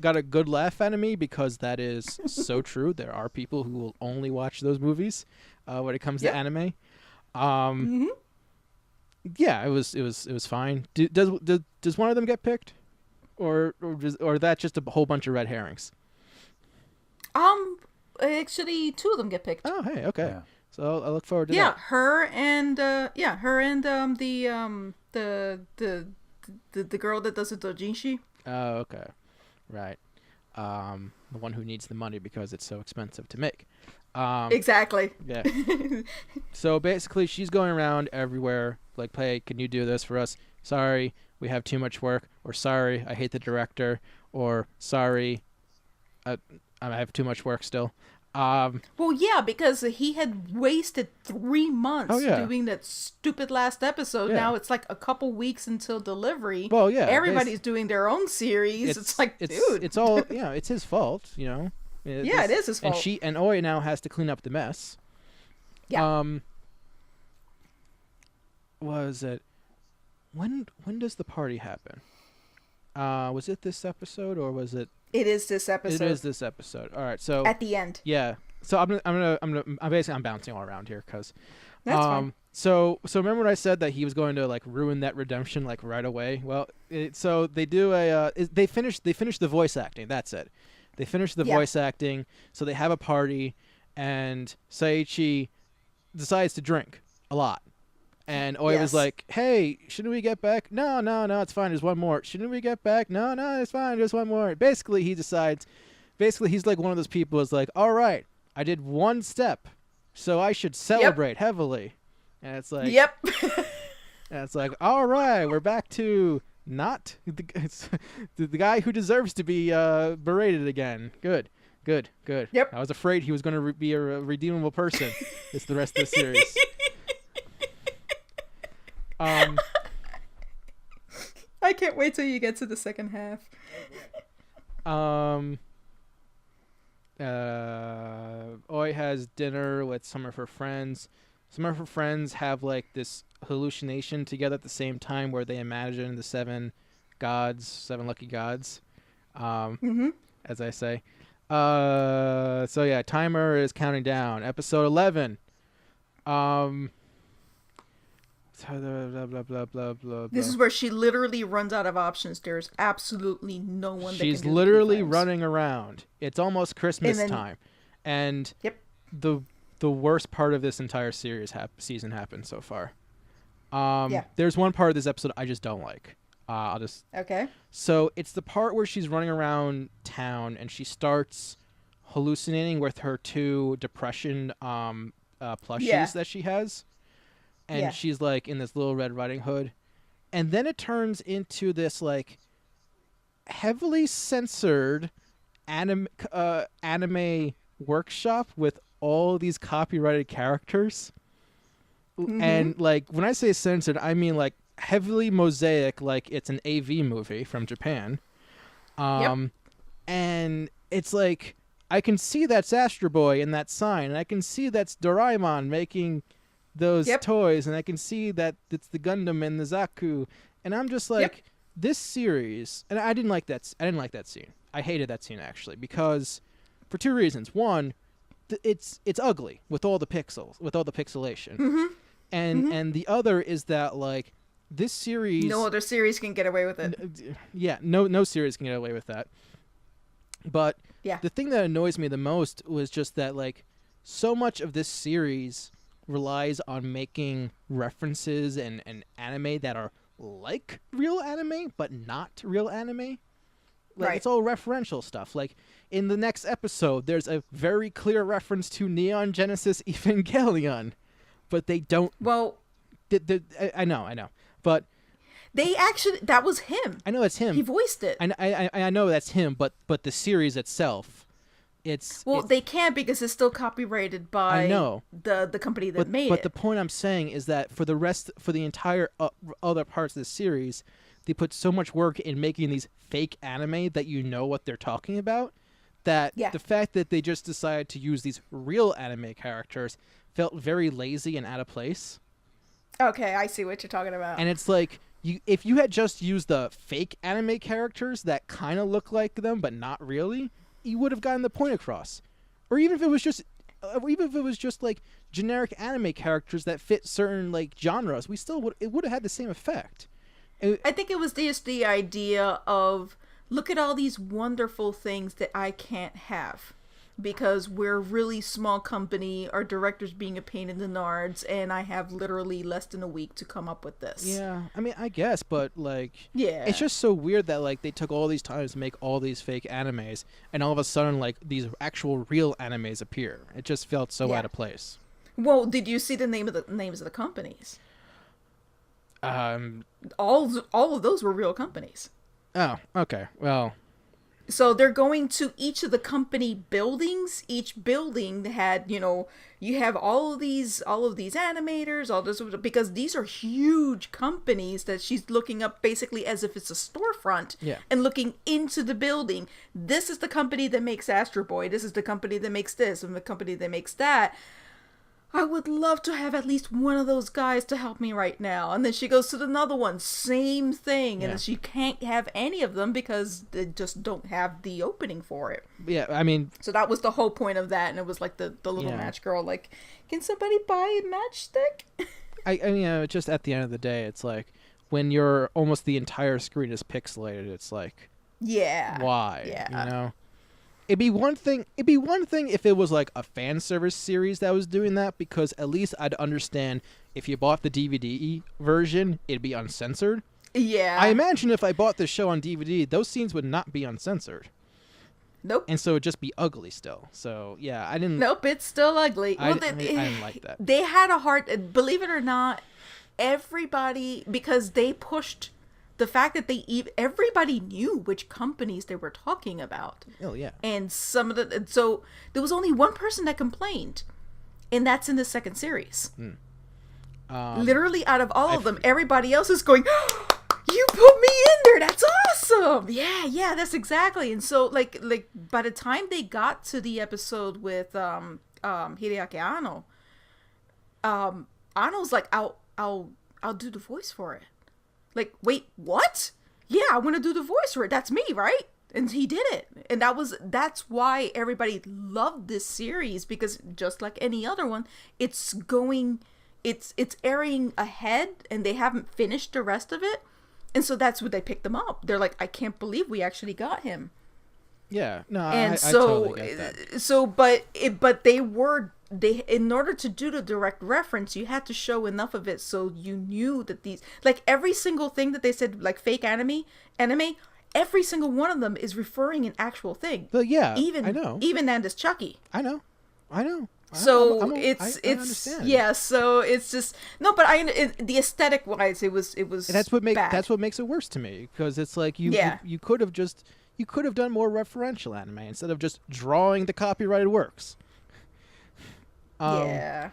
got a good laugh out of me because that is so true. There are people who will only watch those movies when it comes to anime. Yeah, it was fine. Does one of them get picked, or that's just a whole bunch of red herrings? Actually, 2 of them get picked. Oh, hey, okay. Yeah. So I look forward to that. Yeah, her and the girl that does the doujinshi. Oh, okay, right. The one who needs the money because it's so expensive to make. Exactly. Yeah. So basically, she's going around everywhere, like, "Hey, can you do this for us? Sorry, we have too much work," or "Sorry, I hate the director," or "Sorry, I have too much work still." Well, yeah, because he had wasted 3 months doing that stupid last episode. Yeah. Now it's like a couple weeks until delivery. Well, yeah, everybody's doing their own series. It's like, dude, it's all it's his fault, you know. It is his fault. And Oi now has to clean up the mess. Yeah. Was it when does the party happen? Was it this episode or was it? It is this episode. It is this episode. All right, so at the end. Yeah. So I'm bouncing all around here because. That's fine. So remember when I said that he was going to like ruin that redemption like right away? Well, so they do they finish the voice acting. That's it. They finish the voice acting, so they have a party, and Saichi decides to drink a lot. And Oi was like, "Hey, shouldn't we get back?" No, it's fine. There's one more. Shouldn't we get back? No, it's fine. There's one more. Basically, he decides. Basically, he's like one of those people who's like, "All right, I did one step, so I should celebrate heavily." And it's like, "Yep." And it's like, "All right, we're back to not the guy who deserves to be berated again." Good. Yep. I was afraid he was going to be a redeemable person. It's the rest of the series. I can't wait till you get to the second half. Oi has dinner with some of her friends. Some of her friends have like this hallucination together at the same time where they imagine the 7 lucky gods. As I say. So yeah, timer is counting down. Episode 11. Blah, blah, blah, blah, blah. This is where she literally runs out of options. There's absolutely no one that She's can do literally running around. It's almost Christmas time. And the worst part of this entire season happened so far. There's one part of this episode I just don't like. Okay. So it's the part where she's running around town and she starts hallucinating with her 2 depression plushies that she has. And she's like in this little Red Riding Hood. And then it turns into this like heavily censored anime workshop with all these copyrighted characters. And like when I say censored, I mean like heavily mosaic, like it's an AV movie from Japan. And it's like I can see that's Astro Boy in that sign, and I can see that's Doraemon making those toys, and I can see that it's the Gundam and the Zaku, and I'm just like, this series, and I didn't like that. I didn't like that scene. I hated that scene actually because, for two reasons. One, it's ugly with all the pixels, with all the pixelation, and the other is that like this series, no other series can get away with it. No series can get away with that. But the thing that annoys me the most was just that like so much of this series relies on making references and anime that are like real anime but not real anime. Like it's all referential stuff. Like in the next episode there's a very clear reference to Neon Genesis Evangelion, but they don't. Well, I know, but they actually, that was him. I know it's him. He voiced it. I know that's him, but the series itself, they can't because it's still copyrighted by the company that made it. But the point I'm saying is that for the entire other parts of the series, they put so much work in making these fake anime that you know what they're talking about, that the fact that they just decided to use these real anime characters felt very lazy and out of place. Okay, I see what you're talking about. And it's like, if you had just used the fake anime characters that kind of look like them but not really, you would have gotten the point across. Or even if it was just like generic anime characters that fit certain like genres, it would have had the same effect. I think it was just the idea of, look at all these wonderful things that I can't have because we're a really small company, our director's being a pain in the nards, and I have literally less than a week to come up with this. Yeah, I mean, I guess, but like, it's just so weird that like they took all these times to make all these fake animes, and all of a sudden like these actual real animes appear. It just felt so out of place. Well, did you see the names of the companies? All of those were real companies. Oh, okay. Well, so they're going to each of the company buildings. Each building had, you have all of these animators, all this, because these are huge companies that she's looking up basically as if it's a storefront and looking into the building. This is the company that makes Astro Boy. This is the company that makes this and the company that makes that. I would love to have at least one of those guys to help me right now. And then she goes to another one, same thing. And she can't have any of them because they just don't have the opening for it. Yeah, I mean... So that was the whole point of that. And it was like the little match girl, like, can somebody buy a matchstick? I mean, just at the end of the day, it's like, when you're almost the entire screen is pixelated, it's like... Yeah. Why? Yeah. You know? It'd be one thing if it was like a fan service series that was doing that, because at least I'd understand if you bought the DVD version, it'd be uncensored. Yeah. I imagine if I bought the show on DVD, those scenes would not be uncensored. Nope. And so it'd just be ugly still. So, yeah, I didn't... Nope, it's still ugly. I didn't like that. They had a hard... Believe it or not, everybody... Because they pushed... The fact that everybody knew which companies they were talking about. Oh, yeah. And so there was only one person that complained, and that's in the second series. Literally out of all of them, everybody else is going, oh, you put me in there, that's awesome! Yeah, that's exactly. And so, like by the time they got to the episode with Hideaki Anno, Anno's like, I'll do the voice for it. Like, wait, what? Yeah, I want to do the voice for it. That's me, right? And he did it. And that's why everybody loved this series, because just like any other one, it's airing ahead and they haven't finished the rest of it. And so that's what they picked them up. They're like, I can't believe we actually got him. Yeah, no, and I totally get that. So, but in order to do the direct reference, you had to show enough of it so you knew that these, like every single thing that they said, like fake anime, every single one of them is referring an actual thing. But yeah, I know. Even Nanda's Chucky. I know. So I understand. Yeah. So it's just no, but the aesthetic wise, it was. That's what makes it worse to me, because it's like you could have done more referential anime instead of just drawing the copyrighted works. Yeah.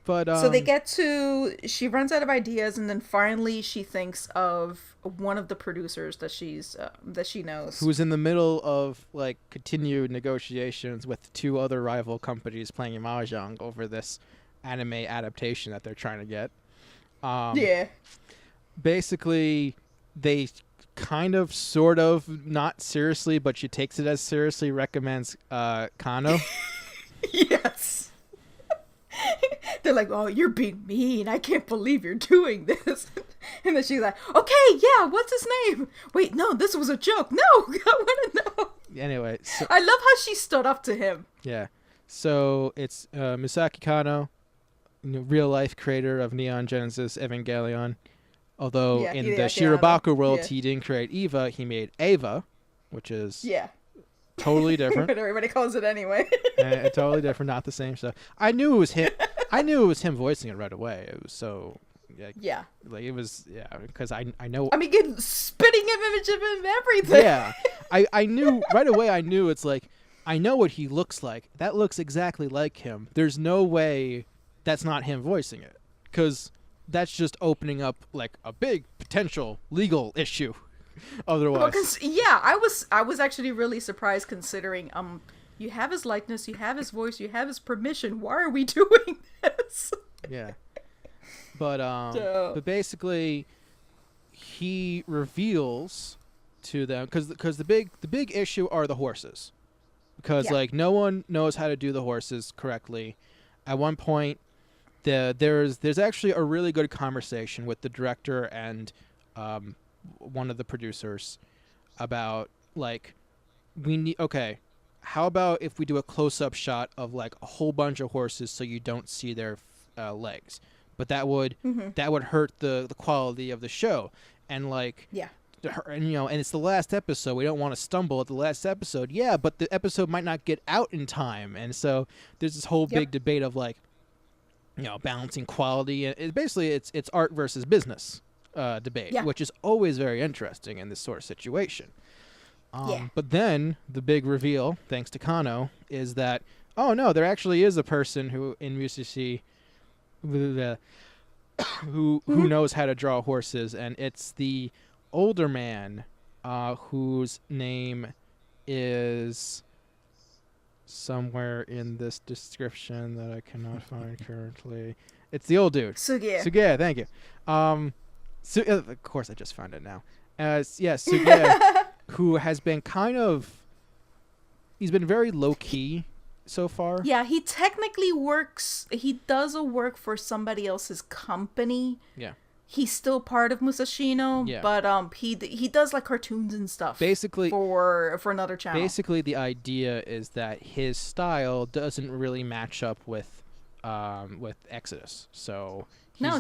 But so they get to, she runs out of ideas, and then finally she thinks of one of the producers that she knows, who's in the middle of like continued negotiations with two other rival companies playing mahjong over this anime adaptation that they're trying to get. Yeah. Basically, they kind of, sort of, not seriously, but she takes it as seriously, recommends Kano. Yes. They're like, oh, you're being mean. I can't believe you're doing this. And then she's like, okay, yeah, what's his name? Wait, no, this was a joke. No, I want to know. Anyway. So, I love how she stood up to him. Yeah. So it's Misaki Kano, real-life creator of Neon Genesis Evangelion. Although in the Shirobako world, he didn't create Eva, he made Eva, which is totally different. But everybody calls it anyway. Totally different, not the same stuff. I knew it was him. I knew it was him voicing it right away. It was so. Like it was, because I know. I mean, get spitting image of him, everything. Yeah, I knew right away. I knew it's like, I know what he looks like. That looks exactly like him. There's no way that's not him voicing it, because that's just opening up like a big potential legal issue. Otherwise, I was actually really surprised, considering you have his likeness, you have his voice, you have his permission. Why are we doing this? Yeah. But basically, he reveals to them, because the big issue are the horses, because like no one knows how to do the horses correctly. At one point, there's actually a really good conversation with the director and one of the producers about like, how about if we do a close-up shot of like a whole bunch of horses so you don't see their legs. But that would hurt the quality of the show, and like and and it's the last episode. We don't want to stumble at the last episode. Yeah, but the episode might not get out in time, and so there's this whole big debate of like, balancing quality, and it's art versus business debate, which is always very interesting in this sort of situation. But then the big reveal, thanks to Kano, is that no, there actually is a person who in Musashi who knows how to draw horses, and it's the older man whose name is somewhere in this description that I cannot find currently. It's the old dude. Suge, thank you. Of course I just found it now. Suge, who has been he's been very low-key so far. Yeah, he technically he does a work for somebody else's company. Yeah. He's still part of Musashino, but he does like cartoons and stuff. Basically for another channel. Basically the idea is that his style doesn't really match up with Exodus. So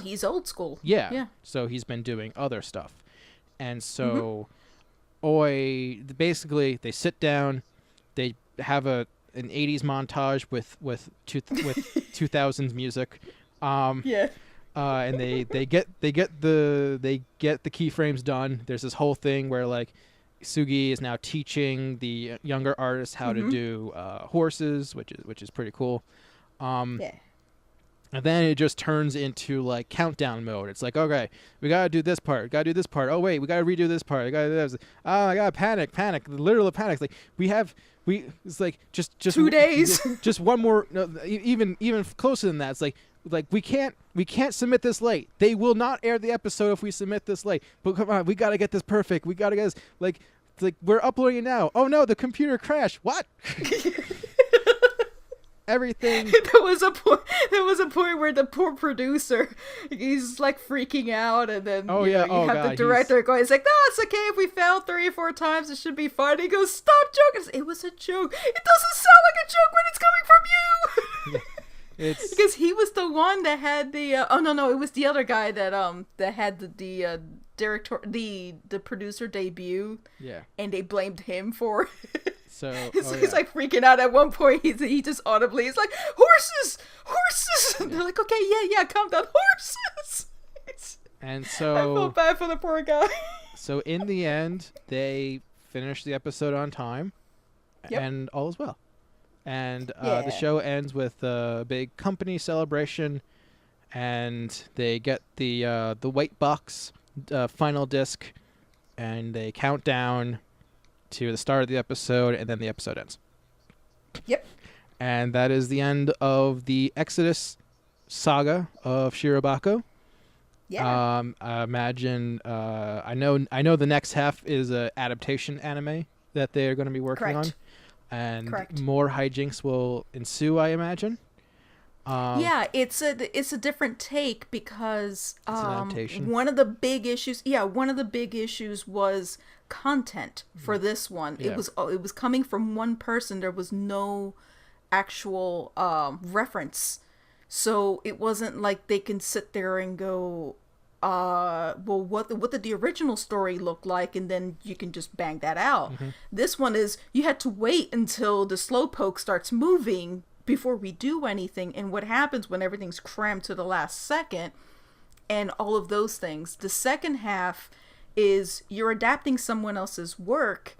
he's old school. Yeah. So he's been doing other stuff. And so basically they sit down, they have an 80s montage with 2000s music, and they get the keyframes done. There's this whole thing where like Sugi is now teaching the younger artists how to do horses, which is pretty cool. And then it just turns into like countdown mode. It's like, okay, we gotta do this part. Oh wait, we gotta redo this part. Oh my god, panic, literal panic. Like it's like just 2 days. Just one more. No, even closer than that. It's like we can't submit this late. They will not air the episode if we submit this late. But come on, we gotta get this perfect. We gotta get this like we're uploading it now. Oh no, the computer crashed. What? Everything. There was a point where the poor producer, he's like freaking out, and then you have the director going, "It's like, no, it's okay if we fail 3 or 4 times. It should be fine." He goes, "Stop joking! It was a joke. It doesn't sound like a joke when it's coming from you." It's because he was the one that had the. It was the other guy that had the director, the producer debut. Yeah. And they blamed him for it. So he's like freaking out at one point. He just audibly is like, horses. And they're like, okay, yeah, calm down, horses. And so I felt bad for the poor guy. So in the end, they finished the episode on time, and all is well. And the show ends with a big company celebration, and they get the white box final disc, and they count down to the start of the episode, and then the episode ends. Yep. And that is the end of the Exodus saga of Shirobako. Yeah. I imagine. I know the next half is a adaptation anime that they're going to be working on, and more hijinks will ensue. I imagine. Yeah, it's a different take because It's an adaptation. one of the big issues was content for this one. Yeah. It was coming from one person. There was no actual reference. So it wasn't like they can sit there and go, well, what did the original story look like, and then you can just bang that out. Mm-hmm. This one is you had to wait until the slowpoke starts moving before we do anything, and what happens when everything's crammed to the last second, and all of those things. The second half is you're adapting someone else's work,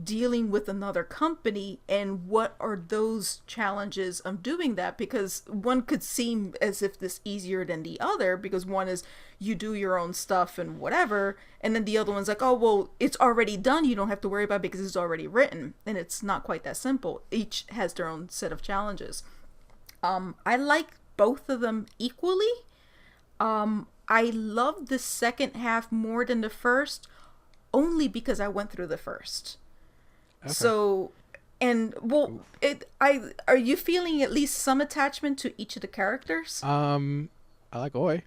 dealing with another company, and what are those challenges of doing that, because one could seem as if this easier than the other, because one is you do your own stuff and whatever, and then the other one's like, oh well, it's already done, you don't have to worry about it because it's already written. And it's not quite that simple. Each has their own set of challenges. I like both of them equally. I love the second half more than the first, only because I went through the first. Okay. So, and well, are you feeling at least some attachment to each of the characters? I like Oi.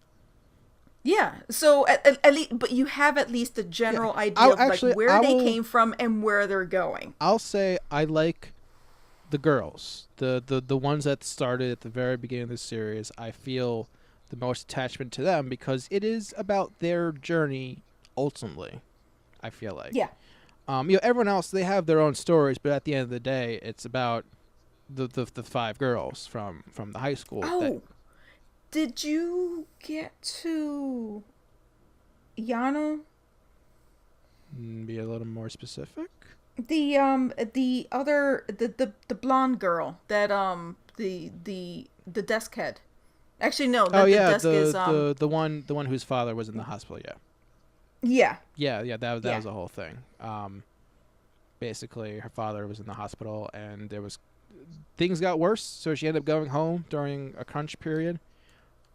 Yeah. So at least, but you have at least a general idea of like where they came from and where they're going. I'll say I like the girls, the ones that started at the very beginning of the series. I feel the most attachment to them because it is about their journey ultimately. I feel like. Yeah. Everyone else, they have their own stories, but at the end of the day, it's about the 5 girls from the high school. Oh, did you get to Yano? Be a little more specific. The blonde girl that the desk head. Actually, no. The desk is the one whose father was in the hospital. Yeah. Yeah. That was a whole thing. Basically, her father was in the hospital, and things got worse, so she ended up going home during a crunch period.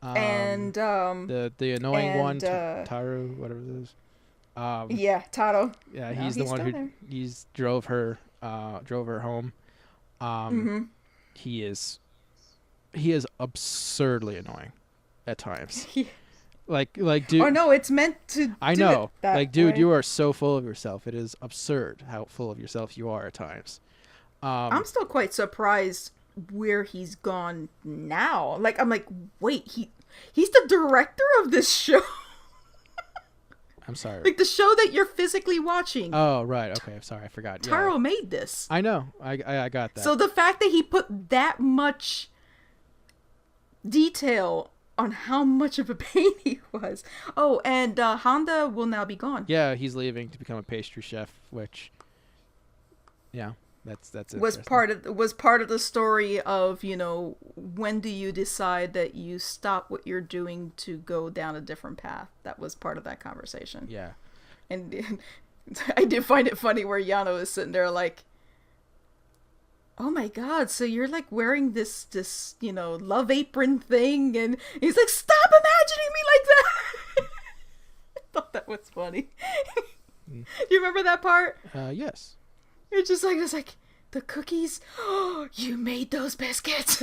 The annoying one, Taru, whatever it is. Taro. Yeah, he's the one who drove her home. He is absurdly annoying at times. Like, dude. Oh no, it's meant to. I know. Like, dude, way. you are so full of yourself. It is absurd how full of yourself you are at times. I'm still quite surprised where he's gone now. Like, I'm like, wait, he's the director of this show. I'm sorry. Like the show that you're physically watching. Oh right, okay. I'm sorry, I forgot. Taro made this. I know. I got that. So the fact that he put that much detail on how much of a pain he was. Oh, and Honda will now be gone. Yeah, he's leaving to become a pastry chef, which, yeah, that's was part of the story of, when do you decide that you stop what you're doing to go down a different path. That was part of that conversation. Yeah, and I did find it funny where Yano is sitting there like, oh my god, so you're like wearing this love apron thing, and he's like, stop imagining me like that. I thought that was funny. Do you remember that part? Yes. You're just like the cookies. Oh, you made those biscuits.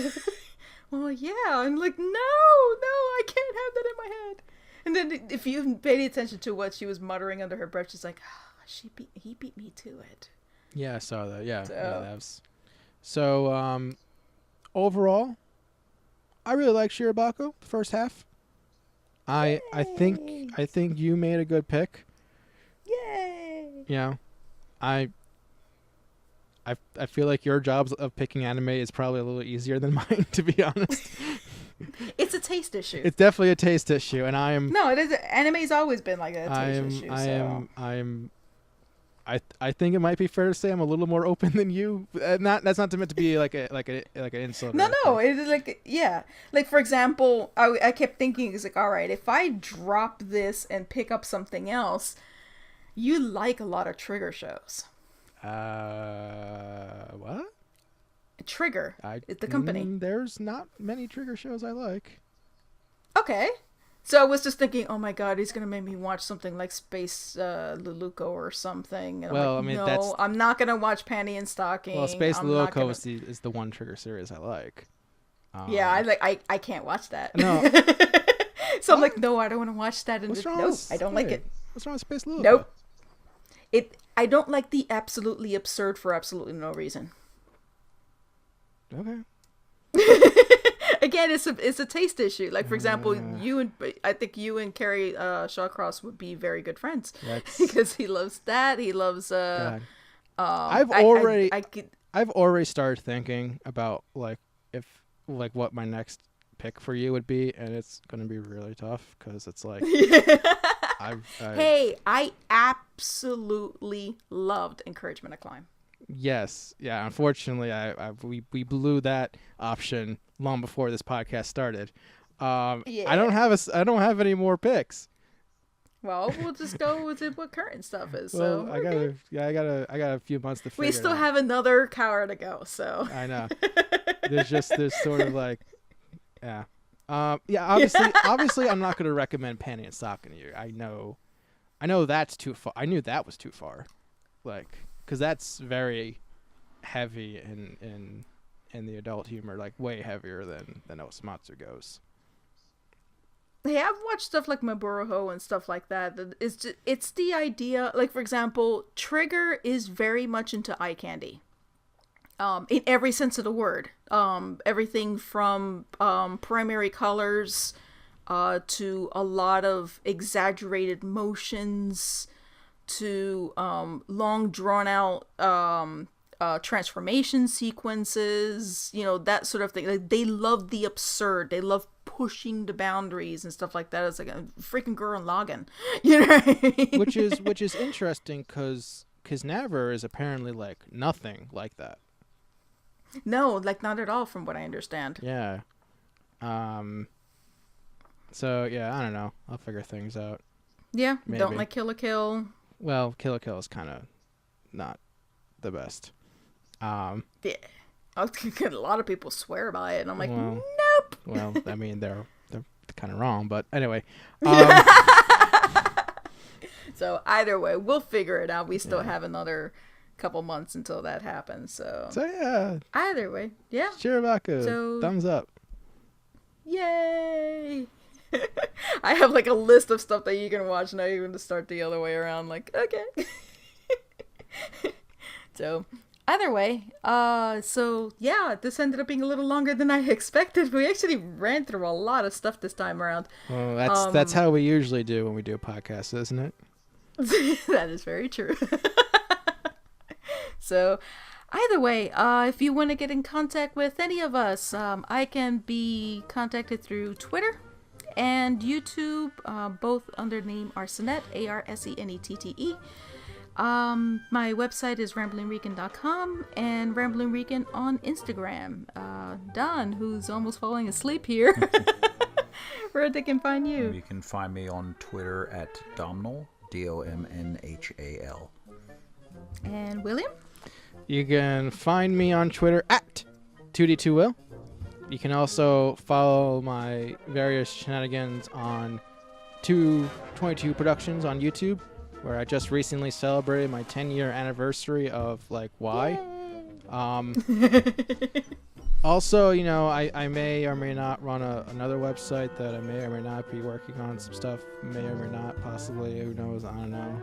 Well, yeah. I'm like, no, I can't have that in my head. And then if you paid attention to what she was muttering under her breath, she's like, he beat me to it. Yeah, I saw that. Yeah, that was. So, overall, I really like Shirobako, the first half. I think you made a good pick. Yay! I feel like your job of picking anime is probably a little easier than mine, to be honest. It's a taste issue. It's definitely a taste issue, and I am. No, it is. Anime's always been like a taste issue. I think it might be fair to say I'm a little more open than you. That's not meant to be like an insult. No, it is like, yeah. Like, for example, I kept thinking, it's like, all right, if I drop this and pick up something else, you like a lot of Trigger shows. What? Trigger. It's the company. There's not many Trigger shows I like. Okay. So I was just thinking, oh my god, he's gonna make me watch something like Space Luluco or something. And Well, I'm like, I mean, no, I'm not gonna watch Panty and Stocking. Well, Space Luluco gonna... is the one trigger series I like. Yeah, I can't watch that. No. So I'm like, no, I don't want to watch that. And I don't like it. What's wrong with Space Luluco? Nope. I don't like the absolutely absurd for absolutely no reason. Okay. Again, it's a taste issue. Like, for example, I think you and Carrie Shawcross would be very good friends because he loves that. He loves. I've already started thinking about what my next pick for you would be, and it's gonna be really tough because it's like. Hey, I absolutely loved Encouragement to Climb. Yes, yeah. Unfortunately, we blew that option long before this podcast started. Yeah. I don't have any more picks. Well, we'll just go with what current stuff is. Well, so I got a few months to figure. We still have another hour to go, so I know. There's sort of like, yeah. Obviously, I'm not going to recommend Panty and Stocking to you. I know that's too far. I knew that was too far, because that's very heavy in the adult humor, like way heavier than Osomatsu goes. Hey, I've watched stuff like Maburuho and stuff like that. It's the idea, like, for example, Trigger is very much into eye candy. In every sense of the word. Everything from primary colors to a lot of exaggerated motions to long drawn out transformation sequences, that sort of thing. Like, they love the absurd. They love pushing the boundaries and stuff like that. It's like a freaking Gurren Lagann, which is interesting because Never is apparently like nothing like that. No, like not at all from what I understand. Yeah. So yeah, I don't know. I'll figure things out. Yeah, Maybe. Don't like Kill la Kill. Well, Kill la Kill is kind of not the best. Yeah. A lot of people swear by it, and I'm like, nope. Well, I mean, they're kind of wrong, but anyway. So either way, we'll figure it out. We still have another couple months until that happens. So yeah. Either way, yeah. Shirobako. So, thumbs up. Yay! I have like a list of stuff that you can watch. Now you're going to start the other way around. Like, okay. So either way, so yeah, this ended up being a little longer than I expected. We actually ran through a lot of stuff this time around. Well, that's how we usually do when we do a podcast, isn't it? That is very true. So either way, if you want to get in contact with any of us, I can be contacted through Twitter and YouTube, both under the name Arsenette, ARSENETTE. My website is ramblingregan.com and ramblingregan on Instagram. Don, who's almost falling asleep here, where they can find you. You can find me on Twitter at Domnal, DOMNHAL. And William? You can find me on Twitter at 2D2Will. You can also follow my various shenanigans on 222 Productions on YouTube, where I just recently celebrated my 10-year anniversary of Y. Also, I may or may not run another website that I may or may not be working on some stuff. May or may not, possibly. Who knows? I don't know.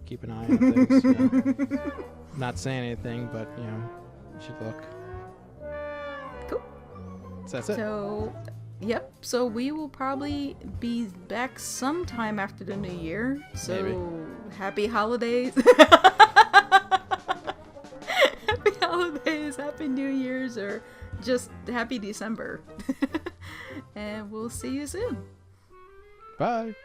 Keep an eye on things. Not saying anything, but you should look. Cool. So that's it. So, yep. So we will probably be back sometime after the new year. So maybe. Happy holidays. Happy holidays, happy New Year's, or just happy December. And we'll see you soon. Bye.